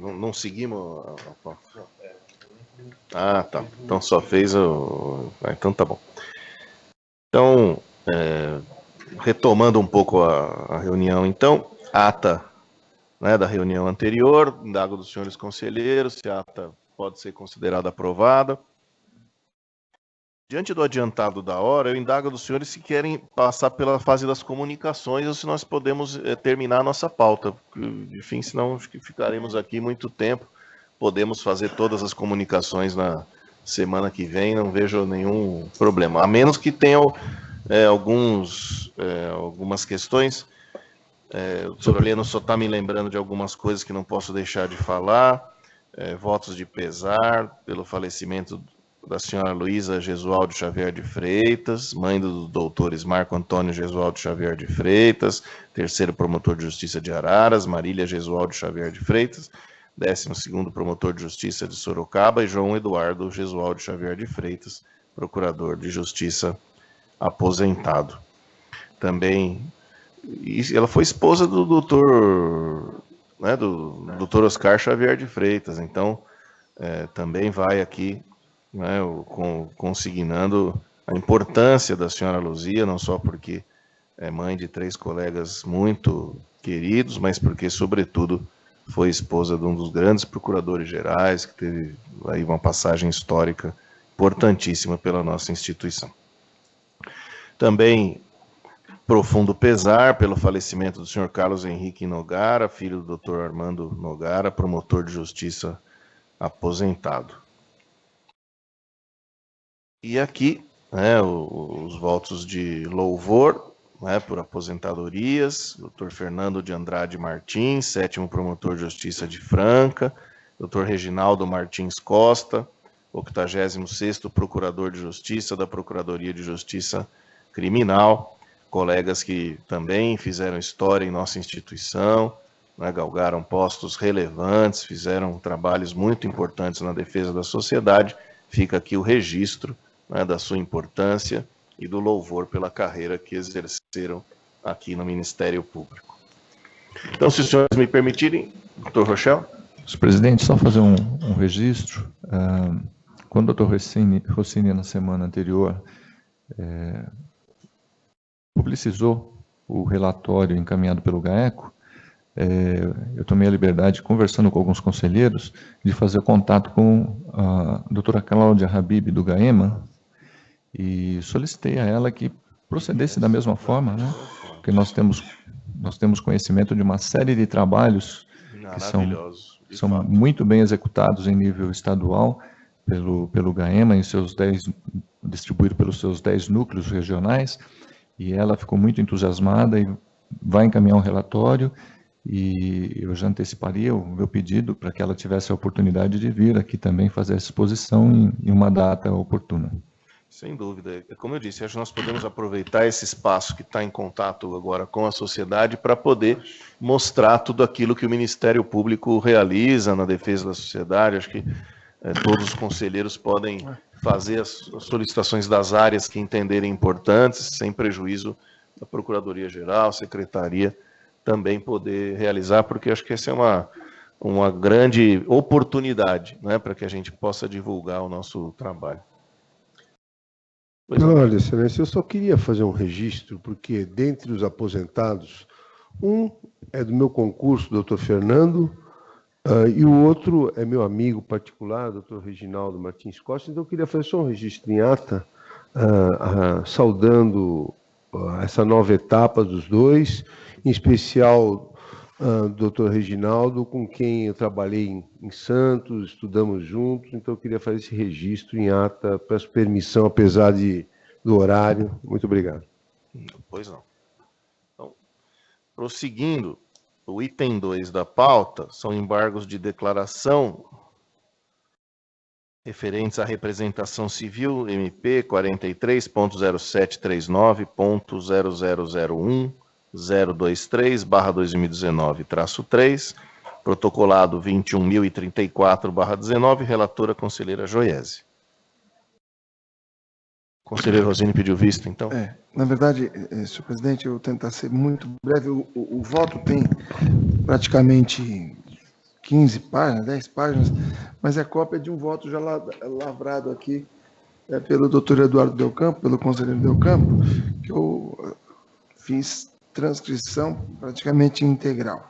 Não seguimos. Tá. Então só fez o. Então tá bom. Então, retomando um pouco a reunião, então, ata, né, da reunião anterior, indago dos senhores conselheiros, se a ata pode ser considerada aprovada. Diante do adiantado da hora, eu indago dos senhores se querem passar pela fase das comunicações ou se nós podemos terminar a nossa pauta. Enfim, senão acho que ficaremos aqui muito tempo. Podemos fazer todas as comunicações na semana que vem, não vejo nenhum problema. A menos que tenham algumas questões. O doutor Heleno só está me lembrando de algumas coisas que não posso deixar de falar. Votos de pesar pelo falecimento da senhora Luísa Gesualdo Xavier de Freitas, mãe do doutor Marco Antônio Gesualdo Xavier de Freitas, terceiro promotor de justiça de Araras, Marília Gesualdo Xavier de Freitas, 12º promotor de justiça de Sorocaba, e João Eduardo Gesualdo Xavier de Freitas, procurador de justiça aposentado. Também, ela foi esposa do doutor, né, do doutor Oscar Xavier de Freitas, então também vai aqui, né, consignando a importância da senhora Luzia, não só porque é mãe de 3 colegas muito queridos, mas porque, sobretudo, foi esposa de um dos grandes procuradores gerais, que teve aí uma passagem histórica importantíssima pela nossa instituição. Também profundo pesar pelo falecimento do senhor Carlos Henrique Nogara, filho do Dr. Armando Nogara, promotor de justiça aposentado. E aqui, né, os votos de louvor, né, por aposentadorias, Dr. Fernando de Andrade Martins, 7º promotor de justiça de Franca, Dr. Reginaldo Martins Costa, 86º procurador de justiça da Procuradoria de Justiça Criminal, colegas que também fizeram história em nossa instituição, né, galgaram postos relevantes, fizeram trabalhos muito importantes na defesa da sociedade. Fica aqui o registro, né, da sua importância e do louvor pela carreira que exerceram aqui no Ministério Público. Então, se os senhores me permitirem, doutor Rochel. Senhor presidente, só fazer um registro. Quando o doutor Rossini, na semana anterior, publicizou o relatório encaminhado pelo GAECO, eu tomei a liberdade, conversando com alguns conselheiros, de fazer contato com a doutora Cláudia Habib, do GAEMA, e solicitei a ela que procedesse da mesma forma, né? Porque nós temos conhecimento de uma série de trabalhos que são muito bem executados em nível estadual pelo GAEMA, distribuído pelos seus 10 núcleos regionais, e ela ficou muito entusiasmada e vai encaminhar um relatório, e eu já anteciparia o meu pedido para que ela tivesse a oportunidade de vir aqui também fazer essa exposição em uma data oportuna. Sem dúvida. Como eu disse, acho que nós podemos aproveitar esse espaço que está em contato agora com a sociedade para poder mostrar tudo aquilo que o Ministério Público realiza na defesa da sociedade. Acho que todos os conselheiros podem fazer as solicitações das áreas que entenderem importantes, sem prejuízo da Procuradoria-Geral, Secretaria, também poder realizar, porque acho que essa é uma grande oportunidade, né, para que a gente possa divulgar o nosso trabalho. Olha, excelência, eu só queria fazer um registro, porque dentre os aposentados, um é do meu concurso, doutor Fernando, E o outro é meu amigo particular, doutor Reginaldo Martins Costa, então eu queria fazer só um registro em ata, saudando essa nova etapa dos dois, em especial doutor Reginaldo, com quem eu trabalhei em Santos, estudamos juntos, então eu queria fazer esse registro em ata, peço permissão, apesar do horário. Muito obrigado. Pois não. Então, prosseguindo, o item 2 da pauta são embargos de declaração referentes à representação civil MP 43.0739.0001.023/2019-3, protocolado 21.034/19, relatora conselheira Joiese. Conselheiro Rosini pediu vista, então. Na verdade, senhor presidente, eu vou tentar ser muito breve. O voto tem praticamente 15 páginas, 10 páginas, mas é cópia de um voto já lavrado aqui pelo doutor Eduardo Del Campo, pelo conselheiro Del Campo, que eu fiz transcrição praticamente integral.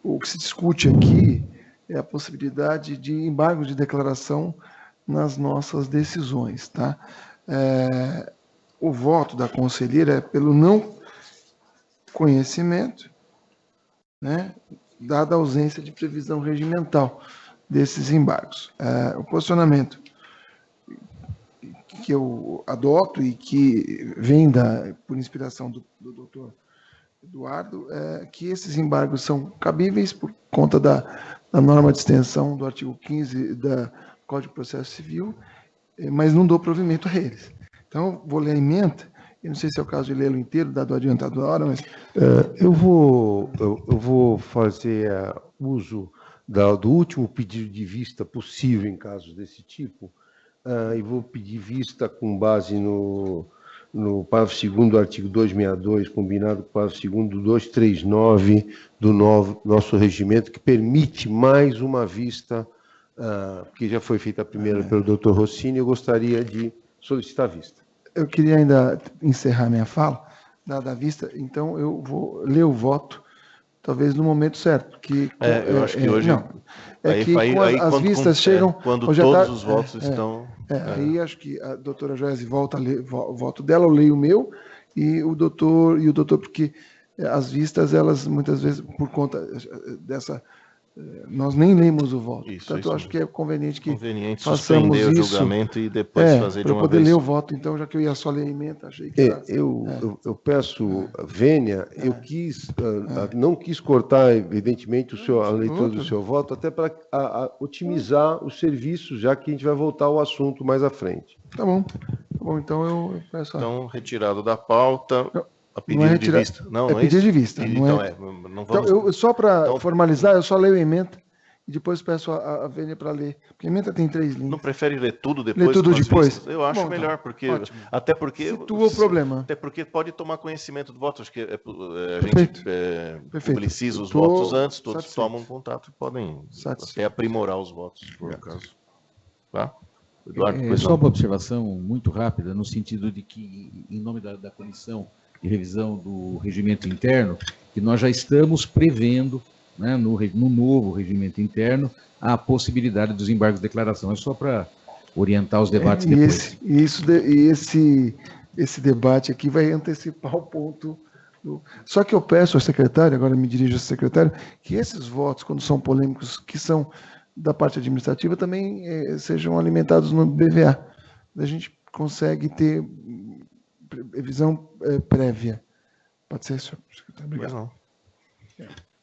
O que se discute aqui é a possibilidade de embargos de declaração nas nossas decisões, tá? O voto da conselheira é pelo não conhecimento, né, dada a ausência de previsão regimental desses embargos. O posicionamento que eu adoto e que vem por inspiração do doutor Eduardo é que esses embargos são cabíveis por conta da norma de extensão do artigo 15 do Código de Processo Civil, mas não dou provimento a eles. Então, vou ler a emenda, eu não sei se é o caso de lê-lo inteiro, dado o adiantado da hora, mas... Eu vou fazer uso do último pedido de vista possível em casos desse tipo, e vou pedir vista com base no parágrafo 2º do artigo 262, combinado com o parágrafo 2º do 239 do nosso regimento, que permite mais uma vista, que já foi feita a primeira pelo doutor Rossini, eu gostaria de solicitar vista. Eu queria ainda encerrar minha fala, dada a vista, então eu vou ler o voto, talvez no momento certo, porque... eu acho que hoje... Não, as vistas chegam... Quando todos os votos estão... Aí acho que a doutora Joiese volta a ler o voto dela, eu leio o meu, e o doutor, porque as vistas, elas muitas vezes, por conta dessa... Nós nem lemos o voto. Portanto, eu acho que é conveniente que façamos suspender isso, o julgamento e depois fazer de uma vez. Para poder ler o voto, então, já que eu ia só ler a emenda, achei que era... Eu peço, Vênia, eu não quis cortar, evidentemente, a leitura do seu voto, até para otimizar os serviços, já que a gente vai voltar ao assunto mais à frente. Tá bom, então eu peço... Então, retirado da pauta... A pedido não é de vista. Não, é pedido de vista. Não vamos... Então, só para formalizar, eu só leio a emenda e depois peço a Vênia para ler. Porque a emenda tem 3 linhas. Não prefere ler tudo depois? Ler tudo depois? Eu acho melhor, porque... Até porque... Situa o problema. Até porque pode tomar conhecimento do voto. Acho que a gente publiciza os votos antes, todos tomam contato e podem até aprimorar os votos, se for o caso. Tá? Eduardo, só uma observação muito rápida, no sentido de que, em nome da comissão de revisão do regimento interno, que nós já estamos prevendo, né, no novo regimento interno, a possibilidade dos embargos de declaração. É só para orientar os debates depois. Esse debate aqui vai antecipar o ponto. Só que eu peço ao secretário, agora me dirijo ao secretário, que esses votos, quando são polêmicos, que são da parte administrativa, também sejam alimentados no BVA. A gente consegue ter revisão prévia. Pode ser, senhor secretário? Obrigado. Não.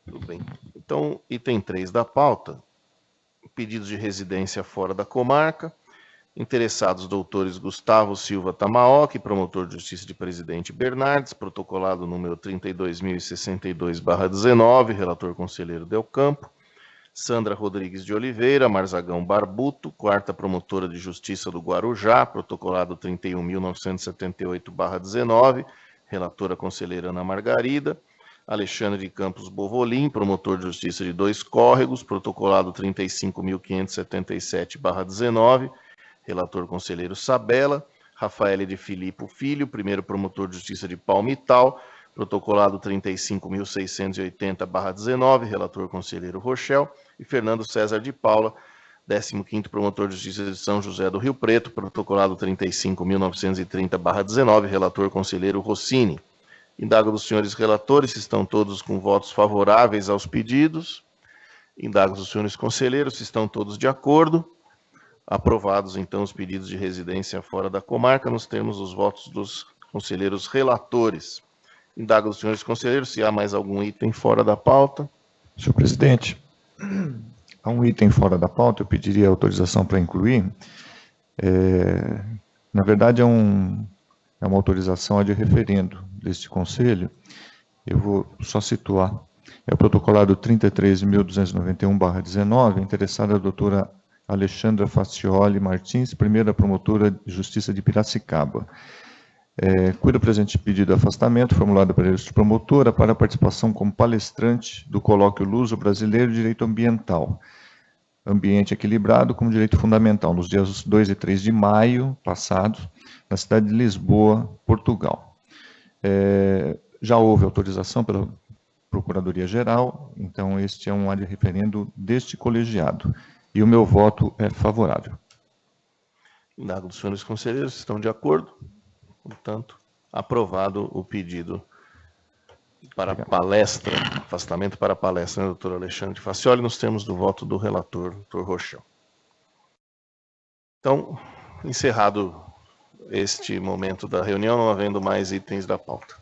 Tudo bem. Então, item 3 da pauta, pedidos de residência fora da comarca, interessados doutores Gustavo Silva Tamaoki, promotor de justiça de Presidente Bernardes, protocolado número 32.062/19, relator conselheiro Del Campo, Sandra Rodrigues de Oliveira, Marzagão Barbuto, quarta promotora de justiça do Guarujá, protocolado 31.978/19, relatora conselheira Ana Margarida, Alexandre de Campos Bovolim, promotor de justiça de Dois Córregos, protocolado 35.577/19, relator conselheiro Sabella, Rafael de Filippo Filho, primeiro promotor de justiça de Palmital, protocolado 35.680/19, relator conselheiro Rochel, e Fernando César de Paula, 15º Promotor de Justiça de São José do Rio Preto, protocolado 35.930/19, relator conselheiro Rossini. Indago dos senhores relatores se estão todos com votos favoráveis aos pedidos. Indago dos senhores conselheiros se estão todos de acordo. Aprovados, então, os pedidos de residência fora da comarca, nos termos dos votos dos conselheiros relatores. Indago dos senhores conselheiros se há mais algum item fora da pauta. Senhor presidente, há um item fora da pauta, eu pediria autorização para incluir. Na verdade, é uma autorização de referendo deste conselho. Eu vou só situar. É o protocolado 33.291/19, interessada a doutora Alexandra Facioli Martins, primeira promotora de Justiça de Piracicaba. Cuida o presente pedido de afastamento, formulado pela este promotora, para a participação como palestrante do colóquio Luso Brasileiro de Direito Ambiental, Ambiente Equilibrado como Direito Fundamental, nos dias 2 e 3 de maio passados, na cidade de Lisboa, Portugal. Já houve autorização pela Procuradoria-Geral, então este é um ad referendo deste colegiado, e o meu voto é favorável. Indago dos senhores conselheiros, estão de acordo? Portanto, aprovado o pedido para palestra, afastamento para palestra, né, doutor Alexandre Facioli, nos termos do voto do relator, doutor Rochel. Então, encerrado este momento da reunião, não havendo mais itens da pauta.